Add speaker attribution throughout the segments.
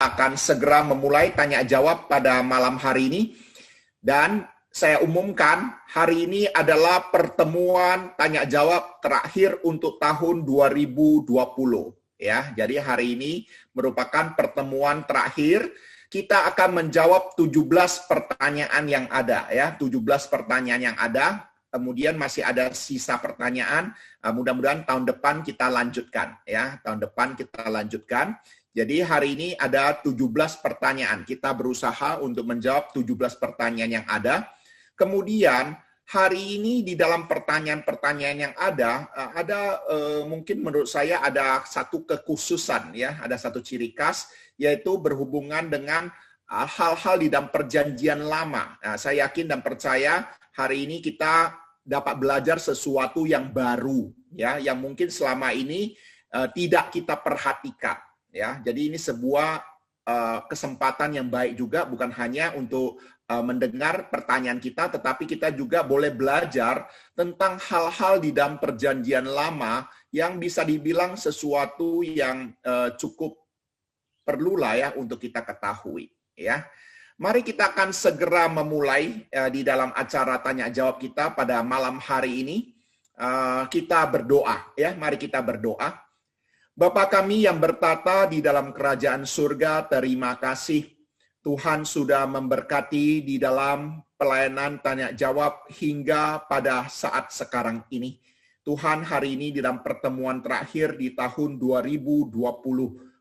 Speaker 1: akan segera memulai tanya jawab pada malam hari ini. Dan saya umumkan hari ini adalah pertemuan tanya jawab terakhir untuk tahun 2020 ya. Jadi hari ini merupakan pertemuan terakhir. Kita akan menjawab 17 pertanyaan yang ada ya, 17 pertanyaan yang ada. Kemudian masih ada sisa pertanyaan. Mudah-mudahan tahun depan kita lanjutkan ya. Tahun depan kita lanjutkan. Jadi hari ini ada 17 pertanyaan. Kita berusaha untuk menjawab 17 pertanyaan yang ada. Kemudian hari ini di dalam pertanyaan-pertanyaan yang ada mungkin menurut saya ada satu kekhususan ya, ada satu ciri khas yaitu berhubungan dengan hal-hal di dalam perjanjian lama. Nah, saya yakin dan percaya hari ini kita dapat belajar sesuatu yang baru ya, yang mungkin selama ini tidak kita perhatikan. Ya, jadi ini sebuah kesempatan yang baik juga, bukan hanya untuk mendengar pertanyaan kita, tetapi kita juga boleh belajar tentang hal-hal di dalam perjanjian lama yang bisa dibilang sesuatu yang cukup perlulah ya untuk kita ketahui. Ya, mari kita akan segera memulai di dalam acara tanya jawab kita pada malam hari ini. Kita berdoa, ya, mari kita berdoa. Bapa kami yang bertata di dalam kerajaan surga, terima kasih Tuhan sudah memberkati di dalam pelayanan tanya jawab hingga pada saat sekarang ini. Tuhan, hari ini di dalam pertemuan terakhir di tahun 2020,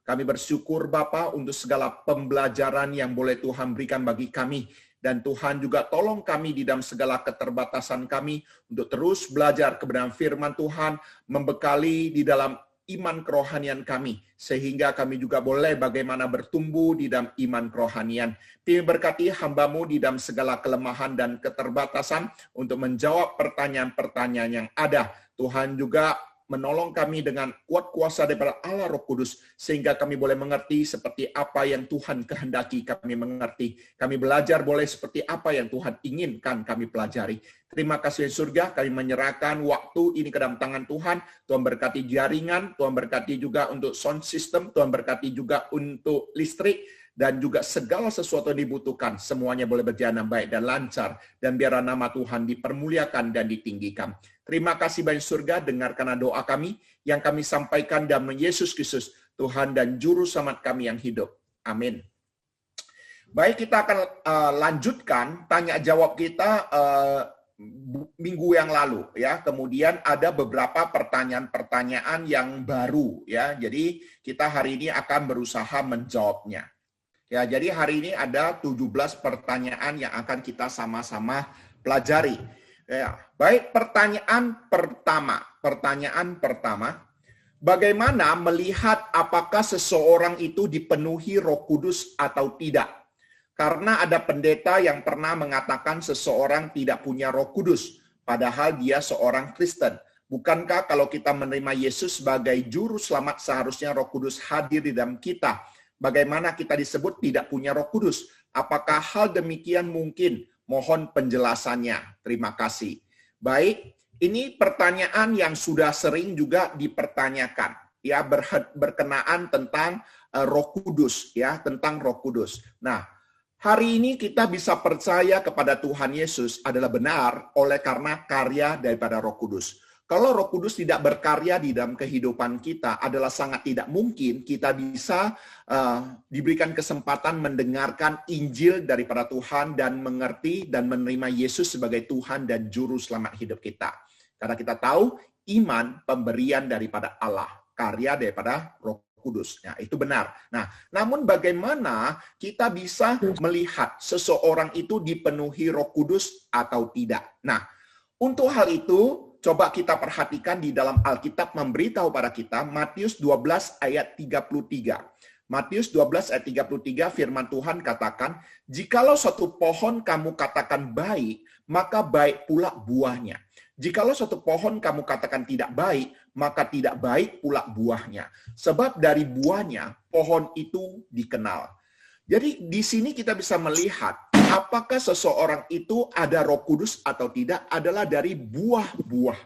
Speaker 1: kami bersyukur Bapa untuk segala pembelajaran yang boleh Tuhan berikan bagi kami. Dan Tuhan juga tolong kami di dalam segala keterbatasan kami untuk terus belajar kebenaran firman Tuhan, membekali di dalam iman kerohanian kami, sehingga kami juga boleh bagaimana bertumbuh di dalam iman kerohanian. Kami berkati hamba-Mu di dalam segala kelemahan dan keterbatasan untuk menjawab pertanyaan-pertanyaan yang ada. Tuhan juga menolong kami dengan kuat kuasa daripada Allah Roh Kudus, sehingga kami boleh mengerti seperti apa yang Tuhan kehendaki kami mengerti. Kami belajar boleh seperti apa yang Tuhan inginkan kami pelajari. Terima kasih surga, kami menyerahkan waktu ini ke dalam tangan Tuhan. Tuhan berkati jaringan, Tuhan berkati juga untuk sound system, Tuhan berkati juga untuk listrik, dan juga segala sesuatu yang dibutuhkan. Semuanya boleh berjalan baik dan lancar, dan biar nama Tuhan dipermuliakan dan ditinggikan. Terima kasih banyak surga, dengarkan doa kami yang kami sampaikan dalam Yesus Kristus, Tuhan dan Juru Selamat kami yang hidup. Amin. Baik, kita akan lanjutkan tanya jawab kita minggu yang lalu ya. Kemudian ada beberapa pertanyaan-pertanyaan yang baru ya. Jadi kita hari ini akan berusaha menjawabnya. Ya, jadi hari ini ada 17 pertanyaan yang akan kita sama-sama pelajari. Ya, baik, pertanyaan pertama, bagaimana melihat apakah seseorang itu dipenuhi Roh Kudus atau tidak? Karena ada pendeta yang pernah mengatakan seseorang tidak punya Roh Kudus, padahal dia seorang Kristen. Bukankah kalau kita menerima Yesus sebagai juru selamat seharusnya Roh Kudus hadir di dalam kita? Bagaimana kita disebut tidak punya Roh Kudus? Apakah hal demikian mungkin? Mohon penjelasannya. Terima kasih. Baik, ini pertanyaan yang sudah sering juga dipertanyakan, ya, berkenaan tentang Roh Kudus, ya, tentang Roh Kudus. Nah, hari ini kita bisa percaya kepada Tuhan Yesus adalah benar oleh karena karya daripada Roh Kudus. Kalau Roh Kudus tidak berkarya di dalam kehidupan kita, adalah sangat tidak mungkin kita bisa diberikan kesempatan mendengarkan Injil daripada Tuhan dan mengerti dan menerima Yesus sebagai Tuhan dan Juru Selamat hidup kita. Karena kita tahu iman pemberian daripada Allah, karya daripada Roh Kudus. Nah, itu benar. Nah, namun bagaimana kita bisa melihat seseorang itu dipenuhi Roh Kudus atau tidak? Nah, untuk hal itu coba kita perhatikan di dalam Alkitab memberitahu pada kita Matius 12 ayat 33. Matius 12 ayat 33 firman Tuhan katakan, "Jikalau suatu pohon kamu katakan baik, maka baik pula buahnya. Jikalau suatu pohon kamu katakan tidak baik, maka tidak baik pula buahnya. Sebab dari buahnya pohon itu dikenal." Jadi di sini kita bisa melihat apakah seseorang itu ada Roh Kudus atau tidak adalah dari buah-buah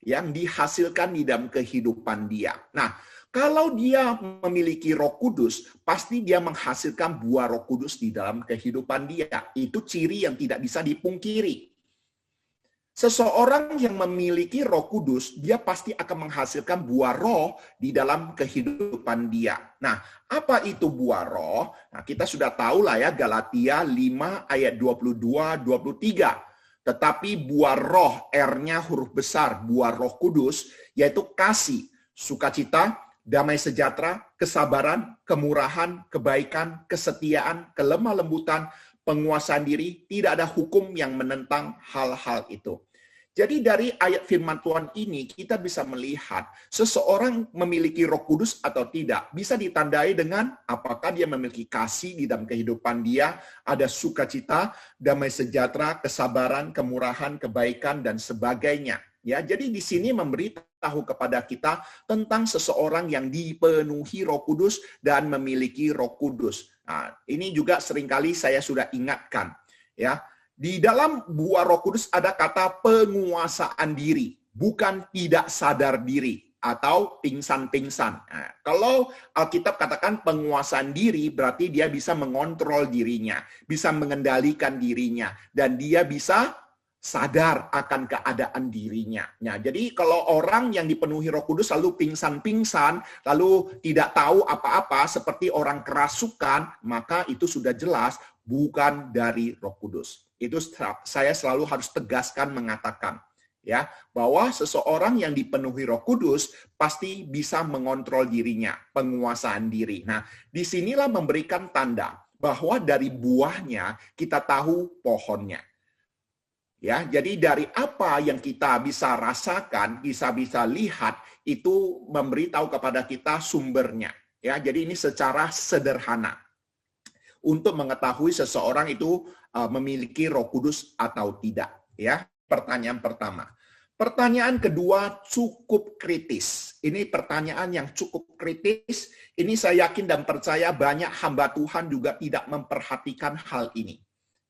Speaker 1: yang dihasilkan di dalam kehidupan dia. Nah, Kalau dia memiliki Roh Kudus, pasti dia menghasilkan buah Roh Kudus di dalam kehidupan dia. Itu ciri yang tidak bisa dipungkiri. Seseorang yang memiliki Roh Kudus, dia pasti akan menghasilkan buah roh di dalam kehidupan dia. Nah, apa itu buah roh? Nah, kita sudah tahu lah ya, Galatia 5 ayat 22-23. Tetapi buah roh, R-nya huruf besar, buah Roh Kudus, yaitu kasih, sukacita, damai sejahtera, kesabaran, kemurahan, kebaikan, kesetiaan, kelemah lembutan, penguasaan diri. Tidak ada hukum yang menentang hal-hal itu. Jadi dari ayat firman Tuhan ini kita bisa melihat seseorang memiliki Roh Kudus atau tidak bisa ditandai dengan apakah dia memiliki kasih di dalam kehidupan dia, ada sukacita, damai sejahtera, kesabaran, kemurahan, kebaikan dan sebagainya. Ya, jadi di sini memberitahu kepada kita tentang seseorang yang dipenuhi Roh Kudus dan memiliki Roh Kudus. Nah, ini juga seringkali saya sudah ingatkan, ya. Di dalam buah Roh Kudus ada kata penguasaan diri, bukan tidak sadar diri atau pingsan-pingsan. Nah, kalau Alkitab katakan penguasaan diri, berarti dia bisa mengontrol dirinya, bisa mengendalikan dirinya, dan dia bisa sadar akan keadaan dirinya. Nah, jadi kalau orang yang dipenuhi Roh Kudus lalu pingsan-pingsan, lalu tidak tahu apa-apa seperti orang kerasukan, maka itu sudah jelas bukan dari Roh Kudus. Itu saya selalu harus tegaskan mengatakan, ya, bahwa seseorang yang dipenuhi Roh Kudus pasti bisa mengontrol dirinya, penguasaan diri. Nah, disinilah memberikan tanda bahwa dari buahnya kita tahu pohonnya. Ya, jadi dari apa yang kita bisa rasakan, bisa lihat, itu memberitahu kepada kita sumbernya. Ya, jadi ini secara sederhana untuk mengetahui seseorang itu memiliki Roh Kudus atau tidak. Ya, pertanyaan pertama. Pertanyaan kedua cukup kritis. Ini pertanyaan yang cukup kritis. Ini saya yakin dan percaya banyak hamba Tuhan juga tidak memperhatikan hal ini.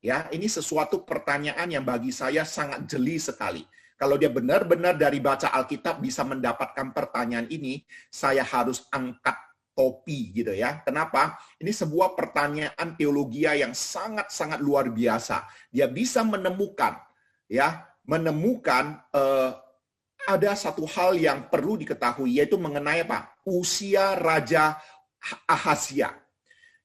Speaker 1: Ya, ini sesuatu pertanyaan yang bagi saya sangat jeli sekali. Kalau dia benar-benar dari baca Alkitab bisa mendapatkan pertanyaan ini, saya harus angkat topi gitu ya. Kenapa? Ini sebuah pertanyaan teologi yang sangat-sangat luar biasa. Dia bisa menemukan ada satu hal yang perlu diketahui, yaitu mengenai apa? Usia Raja Ahazia.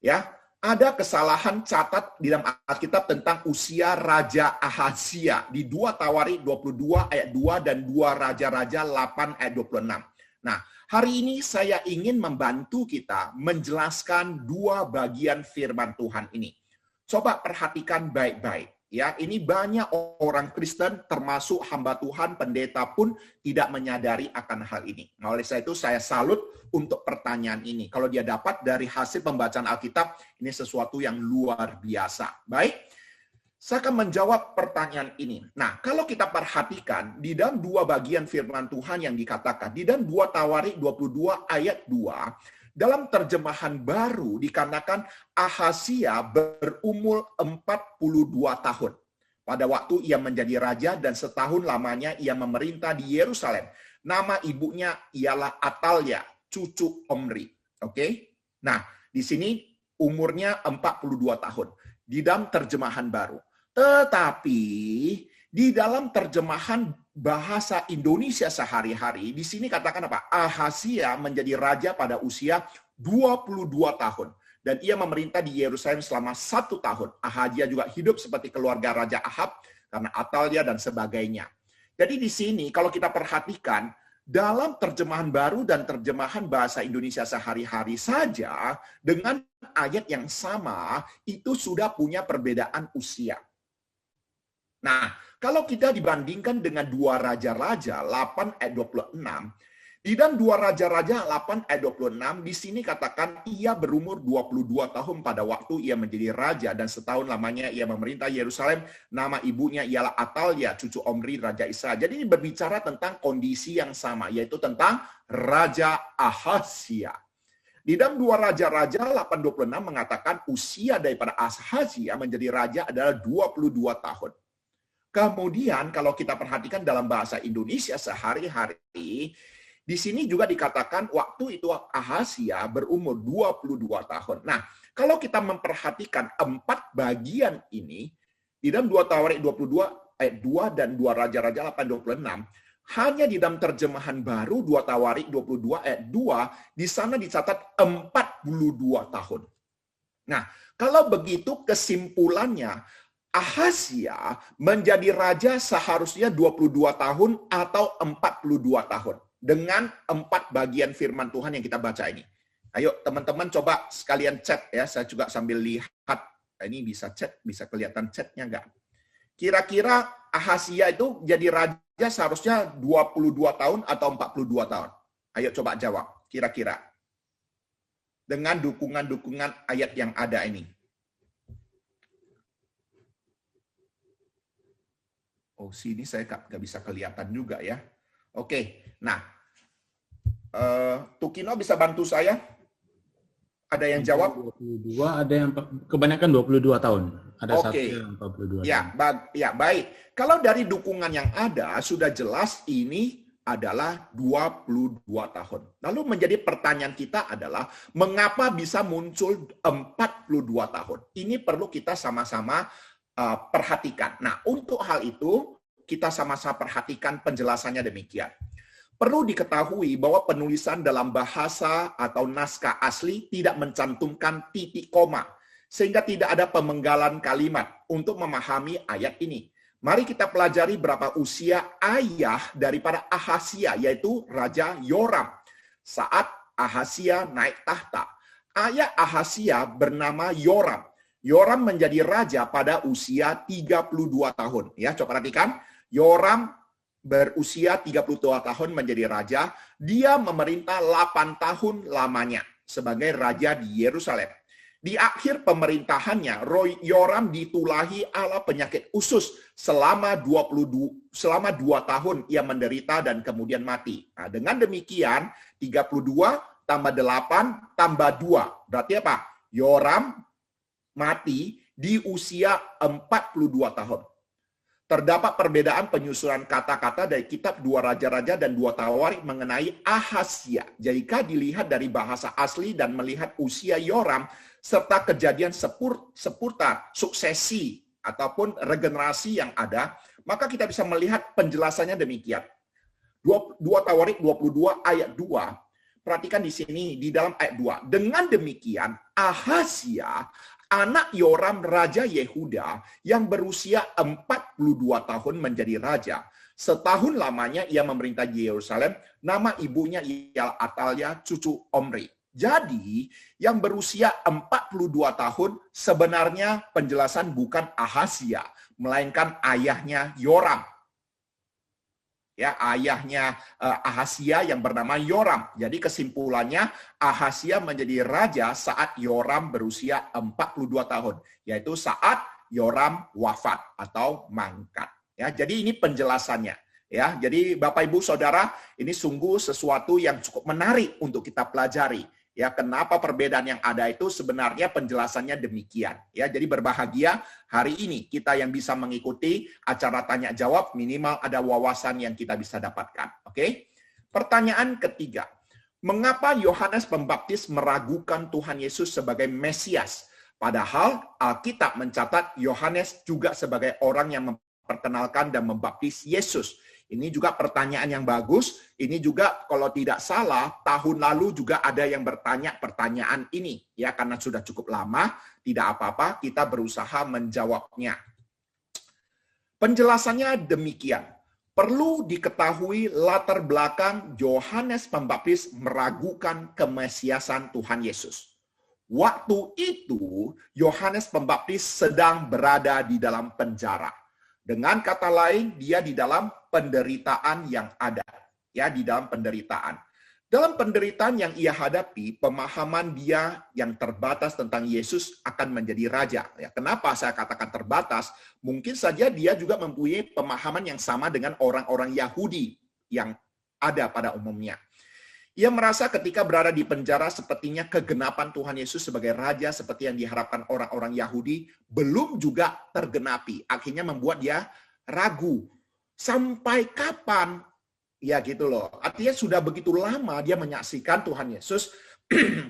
Speaker 1: Ya, ada kesalahan catat di dalam Alkitab tentang usia Raja Ahazia di 2 Tawarik 22 ayat 2 dan 2 Raja-Raja 8 ayat 26. Nah, hari ini saya ingin membantu kita menjelaskan dua bagian firman Tuhan ini. Coba perhatikan baik-baik. Ya, ini banyak orang Kristen termasuk hamba Tuhan, pendeta pun tidak menyadari akan hal ini. Nah, oleh sebab itu saya salut untuk pertanyaan ini. Kalau dia dapat dari hasil pembacaan Alkitab, ini sesuatu yang luar biasa. Baik, saya akan menjawab pertanyaan ini. Nah, kalau kita perhatikan di dalam dua bagian firman Tuhan yang dikatakan, di dalam 2 Tawarik 22 ayat 2, dalam terjemahan baru dikatakan Ahazia berumur 42 tahun. Pada waktu ia menjadi raja dan setahun lamanya ia memerintah di Yerusalem. Nama ibunya ialah Atalia, cucu Omri. Oke? Nah, di sini umurnya 42 tahun. Di dalam terjemahan baru. Tetapi di dalam terjemahan bahasa Indonesia sehari-hari, di sini katakan apa? Ahazia menjadi raja pada usia 22 tahun. Dan ia memerintah di Yerusalem selama 1 tahun. Ahazia juga hidup seperti keluarga Raja Ahab, karena Atalia dan sebagainya. Jadi di sini kalau kita perhatikan, dalam terjemahan baru dan terjemahan bahasa Indonesia sehari-hari saja, dengan ayat yang sama, itu sudah punya perbedaan usia. Nah, kalau kita dibandingkan dengan 2 Raja-Raja 8 ayat 26, di dalam 2 Raja-Raja 8 ayat 26, di sini katakan ia berumur 22 tahun pada waktu ia menjadi raja dan setahun lamanya ia memerintah Yerusalem. Nama ibunya ialah Atalia, cucu Omri, Raja Israel. Jadi ini berbicara tentang kondisi yang sama, yaitu tentang Raja Ahazia. Di dalam 2 Raja-Raja 8:26 mengatakan usia daripada Ahazia menjadi raja adalah 22 tahun. Kemudian kalau kita perhatikan dalam bahasa Indonesia sehari-hari, Di sini juga dikatakan waktu itu Ahazia berumur 22 tahun. Nah, kalau kita memperhatikan 4 bagian ini, di dalam 2 Tawarik 22 ayat 2 dan 2 Raja-Raja 8:26, hanya di dalam terjemahan baru 2 Tawarik 22 ayat 2, di sana dicatat 42 tahun. Nah, kalau begitu kesimpulannya, Ahazia menjadi raja seharusnya 22 tahun atau 42 tahun. Dengan 4 bagian firman Tuhan yang kita baca ini. Ayo teman-teman coba sekalian chat ya, saya juga sambil lihat. Ini bisa chat, bisa kelihatan chatnya nggak? Kira-kira Ahazia itu jadi raja seharusnya 22 tahun atau 42 tahun? Ayo coba jawab, kira-kira. Dengan dukungan-dukungan ayat yang ada ini. Oh, sini saya nggak bisa kelihatan juga ya. Oke, nah, Tukino bisa bantu saya? Ada yang jawab?
Speaker 2: 22, ada yang kebanyakan 22 tahun. Ada satu
Speaker 1: Oke.
Speaker 2: yang 42
Speaker 1: Ya,
Speaker 2: tahun.
Speaker 1: ya, baik. Kalau dari dukungan yang ada, sudah jelas ini adalah 22 tahun. Lalu menjadi pertanyaan kita adalah, mengapa bisa muncul 42 tahun? Ini perlu kita sama-sama perhatikan. Nah, untuk hal itu, kita sama-sama perhatikan penjelasannya demikian. Perlu diketahui bahwa penulisan dalam bahasa atau naskah asli tidak mencantumkan titik koma, sehingga tidak ada pemenggalan kalimat untuk memahami ayat ini. Mari kita pelajari berapa usia ayah daripada Ahazia, yaitu Raja Yoram. Saat Ahazia naik tahta, ayah Ahazia bernama Yoram. Yoram menjadi raja pada usia 32 tahun. Ya, coba perhatikan. Yoram berusia 32 tahun menjadi raja. Dia memerintah 8 tahun lamanya sebagai raja di Yerusalem. Di akhir pemerintahannya, Yoram ditulahi ala penyakit usus selama 2 tahun ia menderita dan kemudian mati. Nah, dengan demikian 32 tambah 8 tambah 2. Berarti apa? Yoram mati di usia 42 tahun. Terdapat perbedaan penyusunan kata-kata dari kitab 2 Raja-Raja dan 2 Tawarik mengenai Ahazia. Jika dilihat dari bahasa asli dan melihat usia Yoram serta kejadian seputar suksesi ataupun regenerasi yang ada, maka kita bisa melihat penjelasannya demikian. 2 Tawarik 22 ayat 2. Perhatikan di sini di dalam ayat 2. Dengan demikian Ahazia, anak Yoram Raja Yehuda yang berusia 42 tahun menjadi raja. Setahun lamanya ia memerintah Yerusalem. Nama ibunya ialah Atalia, cucu Omri. Jadi, yang berusia 42 tahun sebenarnya penjelasan bukan Ahazia, melainkan ayahnya Yoram. Ya, ayahnya Ahazia yang bernama Yoram. Jadi kesimpulannya Ahazia menjadi raja saat Yoram berusia 42 tahun, yaitu saat Yoram wafat atau mangkat. Ya, jadi ini penjelasannya. Ya, jadi Bapak Ibu Saudara, ini sungguh sesuatu yang cukup menarik untuk kita pelajari. Ya, kenapa perbedaan yang ada itu sebenarnya penjelasannya demikian. Ya, jadi berbahagia hari ini kita yang bisa mengikuti acara tanya jawab, minimal ada wawasan yang kita bisa dapatkan. Oke? Pertanyaan ketiga. Mengapa Yohanes Pembaptis meragukan Tuhan Yesus sebagai Mesias? Padahal Alkitab mencatat Yohanes juga sebagai orang yang memperkenalkan dan membaptis Yesus. Ini juga pertanyaan yang bagus. Ini juga kalau tidak salah tahun lalu juga ada yang bertanya pertanyaan ini. Ya, karena sudah cukup lama, tidak apa-apa, kita berusaha menjawabnya. Penjelasannya demikian. Perlu diketahui latar belakang Yohanes Pembaptis meragukan kemesiasan Tuhan Yesus. Waktu itu, Yohanes Pembaptis sedang berada di dalam penjara. Dengan kata lain, dia di dalam penderitaan yang ada. Ya, di dalam penderitaan. Dalam penderitaan yang ia hadapi, pemahaman dia yang terbatas tentang Yesus akan menjadi raja. Ya, kenapa saya katakan terbatas? Mungkin saja dia juga mempunyai pemahaman yang sama dengan orang-orang Yahudi yang ada pada umumnya. Ia merasa ketika berada di penjara sepertinya kegenapan Tuhan Yesus sebagai raja seperti yang diharapkan orang-orang Yahudi belum juga tergenapi. Akhirnya membuat dia ragu. Sampai kapan Ya gitu loh. Artinya sudah begitu lama dia menyaksikan Tuhan Yesus.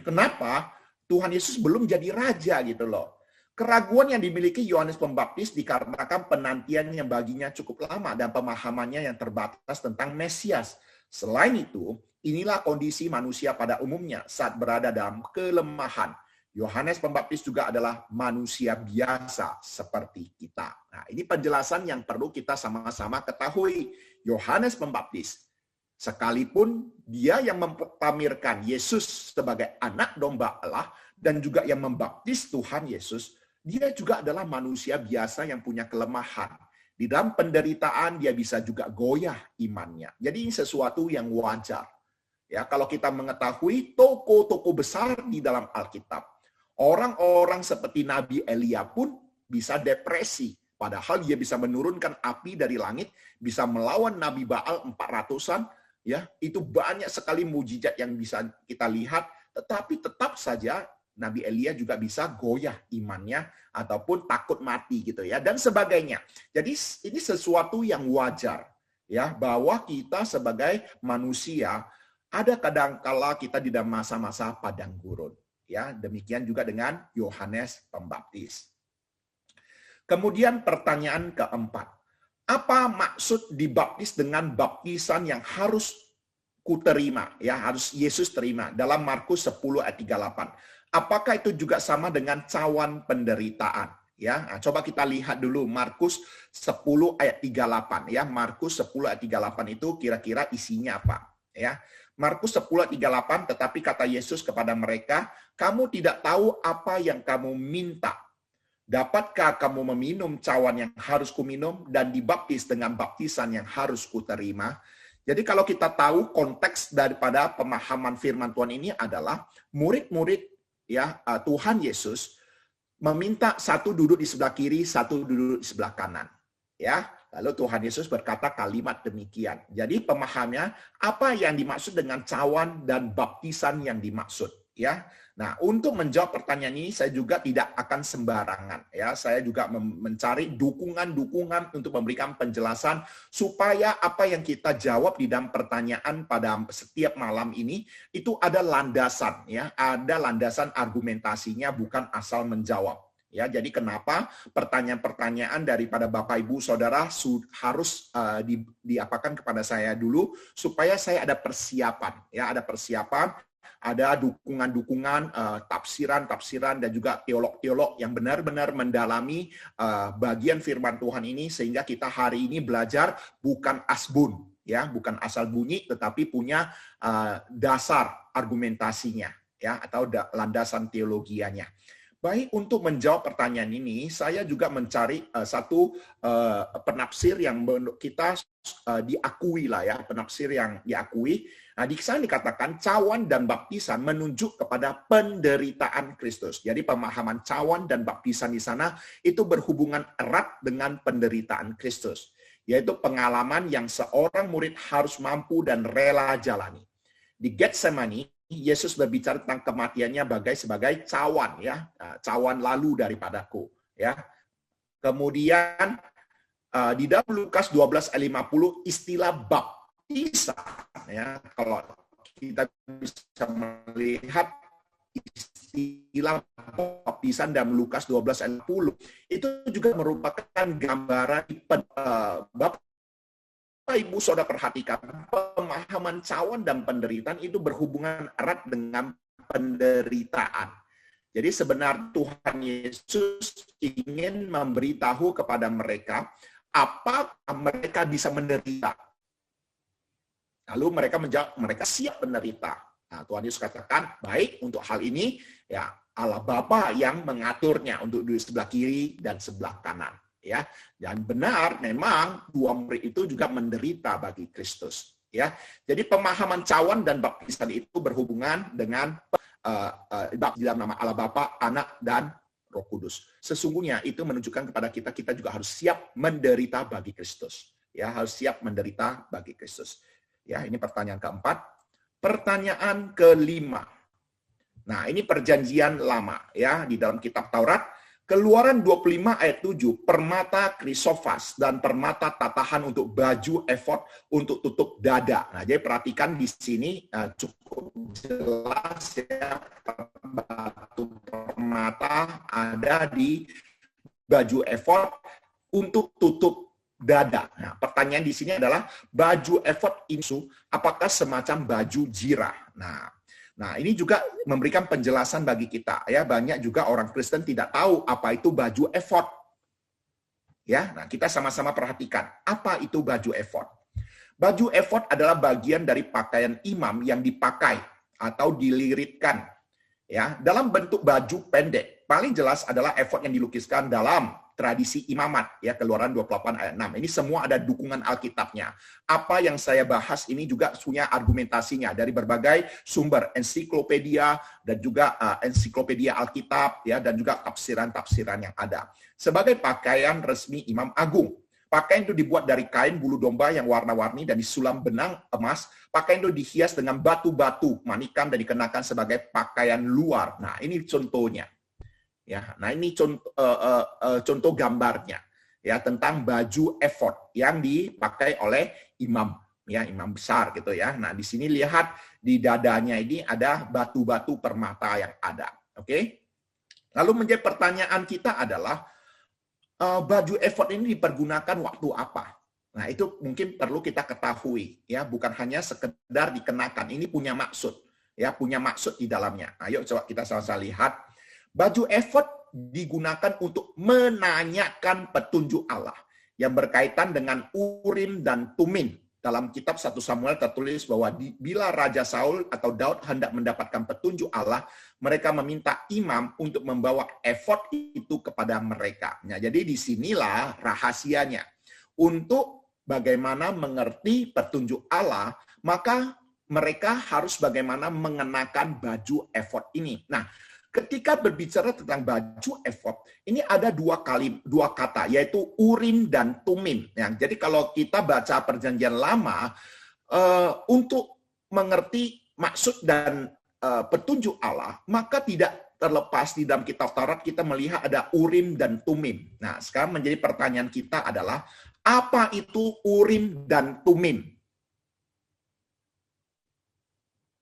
Speaker 1: Kenapa Tuhan Yesus belum jadi raja gitu loh. Keraguan yang dimiliki Yohanes Pembaptis dikarenakan penantian yang baginya cukup lama dan pemahamannya yang terbatas tentang Mesias. Selain itu, inilah kondisi manusia pada umumnya saat berada dalam kelemahan. Yohanes Pembaptis juga adalah manusia biasa seperti kita. Nah, ini penjelasan yang perlu kita sama-sama ketahui. Yohanes Pembaptis, sekalipun dia yang mempamerkan Yesus sebagai anak domba Allah dan juga yang membaptis Tuhan Yesus, dia juga adalah manusia biasa yang punya kelemahan. Di dalam penderitaan dia bisa juga goyah imannya. Jadi ini sesuatu yang wajar. Ya, kalau kita mengetahui tokoh-tokoh besar di dalam Alkitab, orang-orang seperti Nabi Elia pun bisa depresi. Padahal dia bisa menurunkan api dari langit, bisa melawan Nabi Baal 400-an, ya, itu banyak sekali mujizat yang bisa kita lihat, tetapi tetap saja Nabi Elia juga bisa goyah imannya ataupun takut mati gitu ya dan sebagainya. Jadi ini sesuatu yang wajar ya bahwa kita sebagai manusia ada kadangkala kita di dalam masa-masa padang gurun. Ya, demikian juga dengan Yohanes Pembaptis. Kemudian pertanyaan keempat, apa maksud dibaptis dengan baptisan yang harus kuterima, ya harus Yesus terima dalam Markus 10 ayat 38. Apakah itu juga sama dengan cawan penderitaan? Ya, nah, coba kita lihat dulu Markus 10 ayat 38 ya. Markus 10 ayat 38 itu kira-kira isinya apa? Ya. Markus 10 ayat 38, tetapi kata Yesus kepada mereka, kamu tidak tahu apa yang kamu minta. Dapatkah kamu meminum cawan yang harus kuminum dan dibaptis dengan baptisan yang harus kuterima? Jadi kalau kita tahu konteks daripada pemahaman firman Tuhan ini adalah murid-murid ya Tuhan Yesus meminta satu duduk di sebelah kiri, satu duduk di sebelah kanan. Ya, lalu Tuhan Yesus berkata kalimat demikian. Jadi pemahamnya apa yang dimaksud dengan cawan dan baptisan yang dimaksud, ya. Nah, untuk menjawab pertanyaan ini saya juga tidak akan sembarangan ya. Saya juga mencari dukungan-dukungan untuk memberikan penjelasan supaya apa yang kita jawab di dalam pertanyaan pada setiap malam ini itu ada landasan ya, ada landasan argumentasinya bukan asal menjawab. Ya, jadi kenapa pertanyaan-pertanyaan daripada Bapak Ibu Saudara harus diapakan kepada saya dulu supaya saya ada persiapan ya, ada persiapan. Ada dukungan-dukungan, tafsiran-tafsiran, dan juga teolog-teolog yang benar-benar mendalami bagian firman Tuhan ini, sehingga kita hari ini belajar bukan asbun, ya, bukan asal bunyi, tetapi punya dasar argumentasinya, ya, atau landasan teologianya. Baik, untuk menjawab pertanyaan ini, saya juga mencari satu penafsir yang kita diakui lah ya, penafsir yang diakui. Nah, di sana dikatakan cawan dan baptisan menunjuk kepada penderitaan Kristus. Jadi pemahaman cawan dan baptisan di sana itu berhubungan erat dengan penderitaan Kristus, yaitu pengalaman yang seorang murid harus mampu dan rela jalani. Di Getsemani, Yesus berbicara tentang kematiannya sebagai cawan ya, cawan lalu daripadaku ya. Kemudian di dalam Lukas 12 ayat 50 istilah baptisan ya, kalau kita bisa melihat istilah baptisan dalam Lukas 12 ayat 50 itu juga merupakan gambaran Bapak Ibu Saudara perhatikan, pemahaman cawan dan penderitaan itu berhubungan erat dengan penderitaan. Jadi sebenarnya Tuhan Yesus ingin memberitahu kepada mereka apa mereka bisa menderita. Lalu mereka menjawab, mereka siap menderita. Nah, Tuhan Yesus katakan, baik untuk hal ini, ya Allah Bapa yang mengaturnya untuk di sebelah kiri dan sebelah kanan. Ya, dan benar memang dua murid itu juga menderita bagi Kristus. Ya, jadi pemahaman cawan dan baptisan itu berhubungan dengan di dalam nama Allah Bapa, Anak dan Roh Kudus. Sesungguhnya itu menunjukkan kepada kita juga harus siap menderita bagi Kristus. Ya, harus siap menderita bagi Kristus. Ya, ini pertanyaan keempat. Pertanyaan kelima. Nah, ini perjanjian lama ya di dalam kitab Taurat. Keluaran 25 ayat 7, permata krisofas dan permata tatahan untuk baju efod untuk tutup dada. Nah, jadi perhatikan di sini cukup jelas ya, batu permata ada di baju efod untuk tutup dada. Nah, pertanyaan di sini adalah baju efod ini apakah semacam baju jirah? Nah, ini juga memberikan penjelasan bagi kita ya. Banyak juga orang Kristen tidak tahu apa itu baju efod. Ya, nah kita sama-sama perhatikan apa itu baju efod. Baju efod adalah bagian dari pakaian imam yang dipakai atau diliritkan ya dalam bentuk baju pendek. Paling jelas adalah efod yang dilukiskan dalam tradisi imamat ya, Keluaran 28 ayat 6. Ini semua ada dukungan Alkitabnya. Apa yang saya bahas ini juga punya argumentasinya dari berbagai sumber, ensiklopedia dan juga ensiklopedia Alkitab ya, dan juga tafsiran-tafsiran yang ada. Sebagai pakaian resmi Imam Agung. Pakaian itu dibuat dari kain bulu domba yang warna-warni dan disulam benang emas. Pakaian itu dihias dengan batu-batu manikan dan dikenakan sebagai pakaian luar. Nah, ini contohnya. Ya, nah ini contoh gambarnya ya tentang baju efod yang dipakai oleh imam ya, imam besar gitu ya. Nah, di sini lihat di dadanya ini ada batu-batu permata yang ada. Oke. Lalu menjadi pertanyaan kita adalah baju efod ini dipergunakan waktu apa? Nah, itu mungkin perlu kita ketahui ya, bukan hanya sekedar dikenakan. Ini punya maksud ya, punya maksud di dalamnya. Nah, yuk coba kita sama-sama lihat. Baju efod digunakan untuk menanyakan petunjuk Allah yang berkaitan dengan Urim dan Tumim. Dalam kitab 1 Samuel tertulis bahwa bila Raja Saul atau Daud hendak mendapatkan petunjuk Allah, mereka meminta imam untuk membawa efod itu kepada mereka. Nah, jadi disinilah rahasianya. Untuk bagaimana mengerti petunjuk Allah, maka mereka harus bagaimana mengenakan baju efod ini. Nah, ketika berbicara tentang baju efod, ini ada dua kata, yaitu Urim dan Tumim. Ya, jadi kalau kita baca Perjanjian Lama, untuk mengerti maksud dan petunjuk Allah, maka tidak terlepas di dalam kitab Taurat kita melihat ada Urim dan Tumim. Nah, sekarang menjadi pertanyaan kita adalah, apa itu Urim dan Tumim?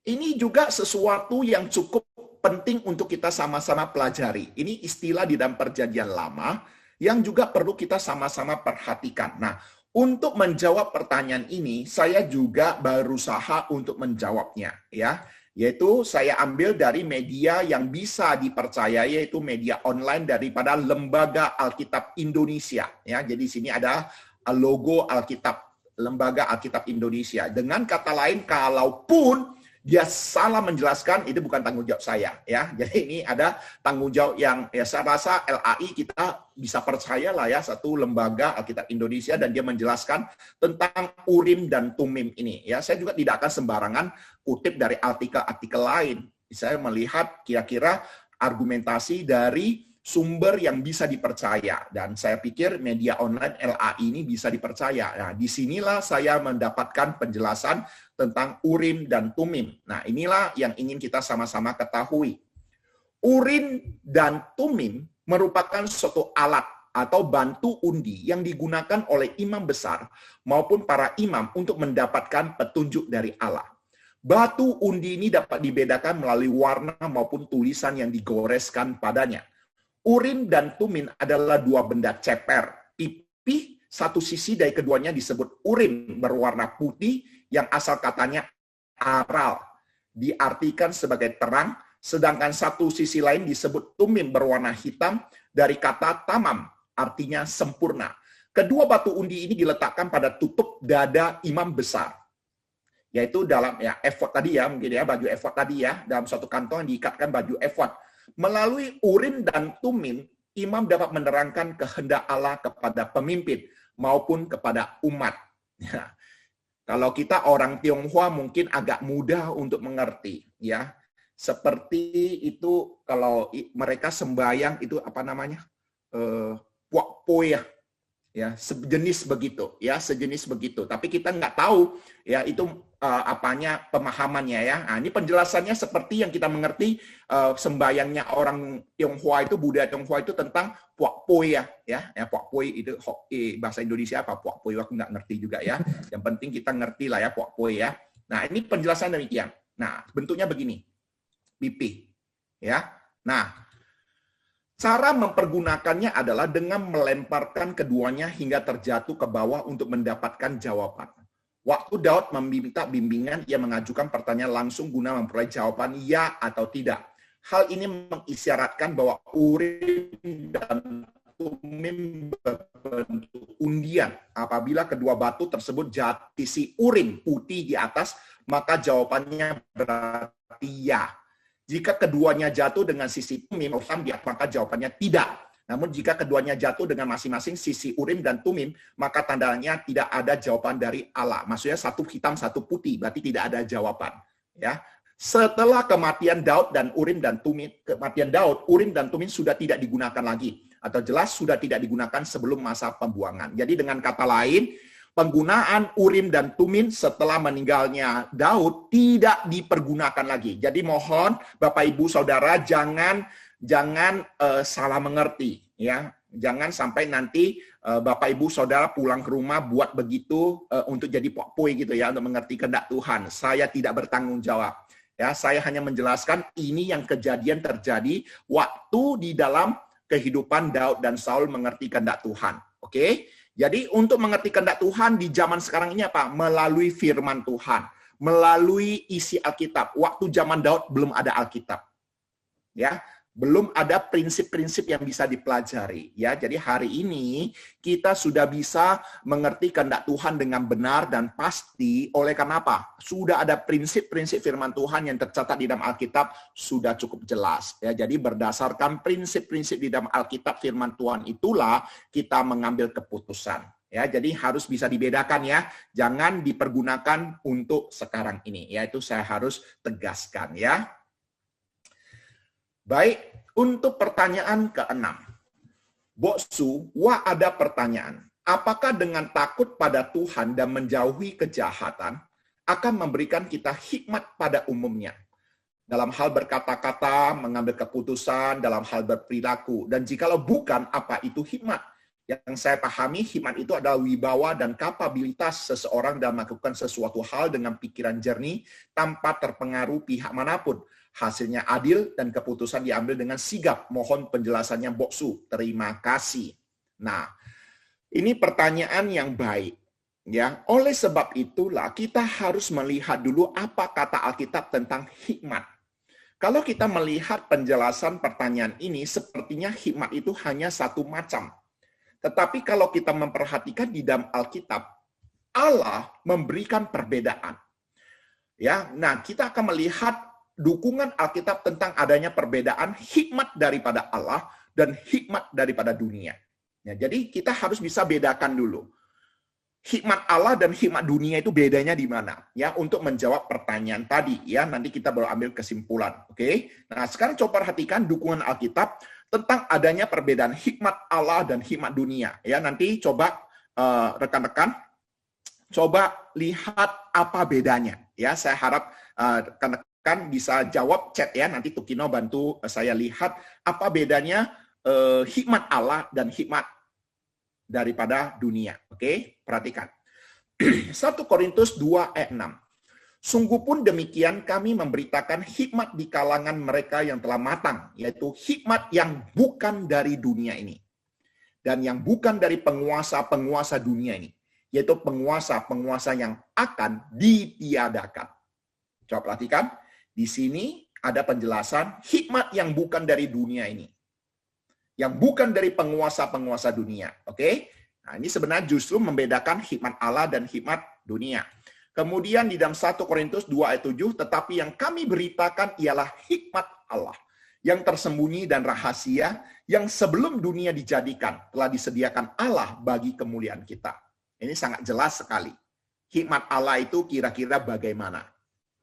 Speaker 1: Ini juga sesuatu yang cukup penting untuk kita sama-sama pelajari. Ini istilah di dalam Perjanjian Lama yang juga perlu kita sama-sama perhatikan. Nah, untuk menjawab pertanyaan ini, saya juga berusaha untuk menjawabnya, ya. Yaitu saya ambil dari media yang bisa dipercaya, yaitu media online daripada Lembaga Alkitab Indonesia. Ya, jadi sini ada logo Alkitab, Lembaga Alkitab Indonesia. Dengan kata lain, kalaupun dia salah menjelaskan, itu bukan tanggung jawab saya, ya. Jadi ini ada tanggung jawab yang ya saya rasa LAI kita bisa percaya lah ya, satu lembaga Alkitab Indonesia, dan dia menjelaskan tentang Urim dan Tumim ini. Ya, saya juga tidak akan sembarangan kutip dari artikel-artikel lain. Saya melihat kira-kira argumentasi dari sumber yang bisa dipercaya, dan saya pikir media online LAI ini bisa dipercaya. Nah, disinilah saya mendapatkan penjelasan tentang Urim dan Tumim. Nah, inilah yang ingin kita sama-sama ketahui. Urim dan Tumim merupakan suatu alat atau bantu undi yang digunakan oleh imam besar maupun para imam untuk mendapatkan petunjuk dari Allah. Batu undi ini dapat dibedakan melalui warna maupun tulisan yang digoreskan padanya. Urim dan Tumim adalah dua benda ceper, pipih, satu sisi dari keduanya disebut Urim berwarna putih yang asal katanya aral, diartikan sebagai terang, sedangkan satu sisi lain disebut Tumim berwarna hitam dari kata tamam, artinya sempurna. Kedua batu undi ini diletakkan pada tutup dada imam besar, yaitu dalam ya efod tadi ya, mungkin ya baju efod tadi ya, dalam suatu kantong yang diikatkan baju efod. Melalui Urim dan Tumim, imam dapat menerangkan kehendak Allah kepada pemimpin maupun kepada umat. Ya. Kalau kita orang Tionghoa mungkin agak mudah untuk mengerti, ya. Seperti itu kalau mereka sembahyang itu apa namanya, puak poya, ya sejenis begitu, ya sejenis begitu. Tapi kita nggak tahu, ya itu pemahamannya ya. Nah, ini penjelasannya seperti yang kita mengerti sembayangnya orang Tionghoa itu, budaya Tionghoa itu tentang puak poi ya. Puak poi itu bahasa Indonesia apa puak poi aku nggak ngerti juga ya. Yang penting kita ngerti lah ya puak poi ya. Nah, ini penjelasan demikian. Nah, bentuknya begini. Pipi ya. Nah, cara mempergunakannya adalah dengan melemparkan keduanya hingga terjatuh ke bawah untuk mendapatkan jawaban. Waktu Daud meminta bimbingan, ia mengajukan pertanyaan langsung guna memperoleh jawaban ya atau tidak. Hal ini mengisyaratkan bahwa Urim dan Tumim berbentuk undian. Apabila kedua batu tersebut jatuh sisi Urim putih di atas, maka jawabannya berarti ya. Jika keduanya jatuh dengan sisi Tumim di atas, maka jawabannya tidak. Namun jika keduanya jatuh dengan masing-masing sisi Urim dan Tumim, maka tandanya tidak ada jawaban dari Allah. Maksudnya satu hitam, satu putih, berarti tidak ada jawaban. Ya. Setelah kematian Daud dan Urim dan Tumim, Urim dan Tumim sudah tidak digunakan lagi. Atau jelas sudah tidak digunakan sebelum masa pembuangan. Jadi dengan kata lain, penggunaan Urim dan Tumim setelah meninggalnya Daud tidak dipergunakan lagi. Jadi mohon Bapak Ibu Saudara jangan salah mengerti ya. Jangan sampai nanti Bapak Ibu Saudara pulang ke rumah buat begitu untuk jadi pokpoi gitu ya, untuk mengerti kehendak Tuhan. Saya tidak bertanggung jawab. Ya, saya hanya menjelaskan ini yang kejadian terjadi waktu di dalam kehidupan Daud dan Saul mengerti kehendak Tuhan. Oke? Jadi untuk mengerti kehendak Tuhan di zaman sekarang ini apa? Melalui firman Tuhan, melalui isi Alkitab. Waktu zaman Daud belum ada Alkitab. Ya, belum ada prinsip-prinsip yang bisa dipelajari ya. Jadi hari ini kita sudah bisa mengerti kehendak Tuhan dengan benar dan pasti. Oleh karena apa? Sudah ada prinsip-prinsip firman Tuhan yang tercatat di dalam Alkitab sudah cukup jelas ya. Jadi berdasarkan prinsip-prinsip di dalam Alkitab firman Tuhan itulah kita mengambil keputusan. Ya, jadi harus bisa dibedakan ya. Jangan dipergunakan untuk sekarang ini. Ya, itu saya harus tegaskan ya. Baik, untuk pertanyaan ke-6. Boksu, ada pertanyaan. Apakah dengan takut pada Tuhan dan menjauhi kejahatan akan memberikan kita hikmat pada umumnya? Dalam hal berkata-kata, mengambil keputusan, dalam hal berperilaku. Dan jikalau bukan, apa itu hikmat? Yang saya pahami, hikmat itu adalah wibawa dan kapabilitas seseorang dalam melakukan sesuatu hal dengan pikiran jernih tanpa terpengaruh pihak manapun. Hasilnya adil dan keputusan diambil dengan sigap. Mohon penjelasannya Boksu. Terima kasih. Nah, ini pertanyaan yang baik. Ya, oleh sebab itulah kita harus melihat dulu apa kata Alkitab tentang hikmat. Kalau kita melihat penjelasan pertanyaan ini, sepertinya hikmat itu hanya satu macam. Tetapi kalau kita memperhatikan di dalam Alkitab, Allah memberikan perbedaan. Ya, nah kita akan melihat dukungan Alkitab tentang adanya perbedaan hikmat daripada Allah dan hikmat daripada dunia. Ya, jadi kita harus bisa bedakan dulu. Hikmat Allah dan hikmat dunia itu bedanya di mana? Ya, untuk menjawab pertanyaan tadi ya, nanti kita baru ambil kesimpulan. Oke. Nah, sekarang coba perhatikan dukungan Alkitab tentang adanya perbedaan hikmat Allah dan hikmat dunia. Ya, nanti coba rekan-rekan coba lihat apa bedanya. Ya, saya harap rekan-rekan kan bisa jawab chat ya, nanti Tukino bantu saya lihat apa bedanya hikmat Allah dan hikmat daripada dunia. Oke, perhatikan. 1 Korintus 2 ayat 6. Sungguh pun demikian kami memberitakan hikmat di kalangan mereka yang telah matang, yaitu hikmat yang bukan dari dunia ini. Dan yang bukan dari penguasa-penguasa dunia ini, yaitu penguasa-penguasa yang akan ditiadakan. Coba perhatikan. Di sini ada penjelasan hikmat yang bukan dari dunia ini. Yang bukan dari penguasa-penguasa dunia. Oke? Nah, ini sebenarnya justru membedakan hikmat Allah dan hikmat dunia. Kemudian di dalam 1 Korintus 2 ayat 7, tetapi yang kami beritakan ialah hikmat Allah. Yang tersembunyi dan rahasia, yang sebelum dunia dijadikan, telah disediakan Allah bagi kemuliaan kita. Ini sangat jelas sekali. Hikmat Allah itu kira-kira bagaimana?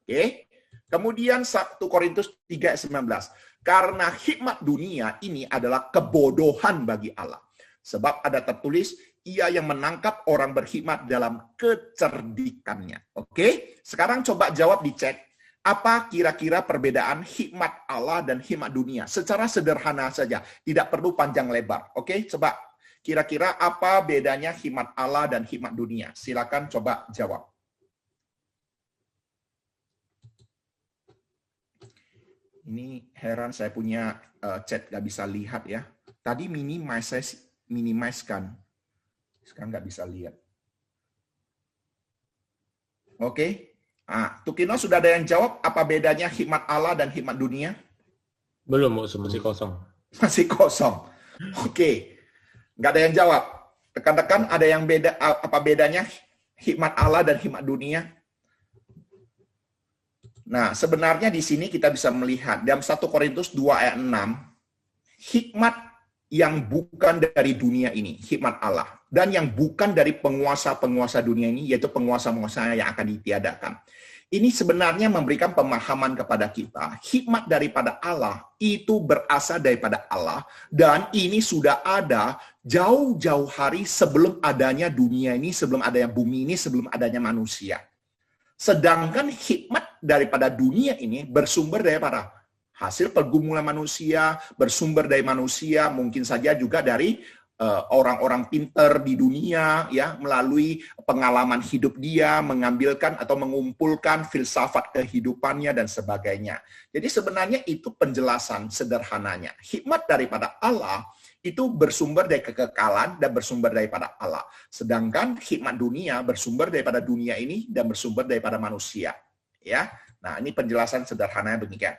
Speaker 1: Oke? Kemudian 1 Korintus 3 ayat 19. Karena hikmat dunia ini adalah kebodohan bagi Allah. Sebab ada tertulis, ia yang menangkap orang berhikmat dalam kecerdikannya. Oke, sekarang coba jawab di chat. Apa kira-kira perbedaan hikmat Allah dan hikmat dunia? Secara sederhana saja, tidak perlu panjang lebar. Oke, coba kira-kira apa bedanya hikmat Allah dan hikmat dunia? Silakan coba jawab. Ini heran saya punya chat nggak bisa lihat ya. Tadi minimize kan. Sekarang nggak bisa lihat. Oke. Tukino sudah ada yang jawab apa bedanya hikmat Allah dan hikmat dunia?
Speaker 2: Belum, masih kosong.
Speaker 1: Masih kosong. Oke. Nggak ada yang jawab. Rekan-rekan ada yang beda apa bedanya hikmat Allah dan hikmat dunia? Nah, sebenarnya di sini kita bisa melihat dalam 1 Korintus 2 ayat 6, hikmat yang bukan dari dunia ini, hikmat Allah. Dan yang bukan dari penguasa-penguasa dunia ini, yaitu penguasa-penguasa yang akan ditiadakan. Ini sebenarnya memberikan pemahaman kepada kita, hikmat daripada Allah itu berasal daripada Allah, dan ini sudah ada jauh-jauh hari sebelum adanya dunia ini, sebelum adanya bumi ini, sebelum adanya manusia. Sedangkan hikmat daripada dunia ini bersumber daripada hasil pergumulan manusia, bersumber dari manusia, mungkin saja juga dari orang-orang pintar di dunia, ya, melalui pengalaman hidup dia, mengambilkan atau mengumpulkan filsafat kehidupannya dan sebagainya. Jadi sebenarnya itu penjelasan sederhananya. Hikmat daripada Allah itu bersumber dari kekekalan dan bersumber daripada Allah. Sedangkan hikmat dunia bersumber daripada dunia ini dan bersumber daripada manusia. Ya, nah ini penjelasan sederhananya demikian.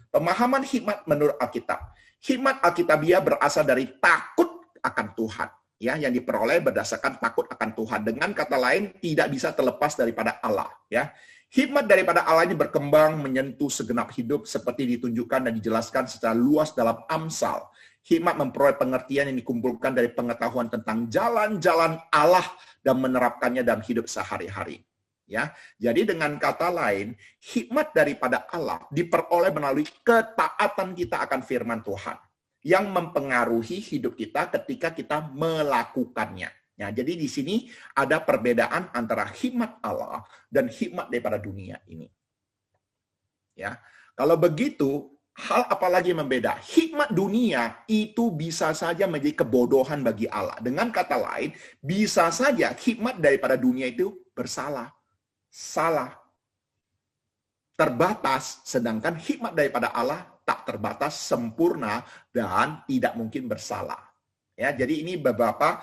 Speaker 1: Pemahaman hikmat menurut Alkitab. Hikmat Alkitabiah berasal dari takut akan Tuhan. Ya, yang diperoleh berdasarkan takut akan Tuhan. Dengan kata lain, tidak bisa terlepas daripada Allah. Ya, hikmat daripada Allah ini berkembang menyentuh segenap hidup seperti ditunjukkan dan dijelaskan secara luas dalam Amsal. Hikmat memperoleh pengertian yang dikumpulkan dari pengetahuan tentang jalan-jalan Allah dan menerapkannya dalam hidup sehari-hari. Ya, jadi dengan kata lain, hikmat daripada Allah diperoleh melalui ketaatan kita akan firman Tuhan yang mempengaruhi hidup kita ketika kita melakukannya. Ya, jadi di sini ada perbedaan antara hikmat Allah dan hikmat daripada dunia ini. Ya, kalau begitu, hal apa lagi yang membeda? Hikmat dunia itu bisa saja menjadi kebodohan bagi Allah. Dengan kata lain, bisa saja hikmat daripada dunia itu bersalah, salah, terbatas, sedangkan hikmat daripada Allah tak terbatas, sempurna, dan tidak mungkin bersalah. Ya, jadi ini beberapa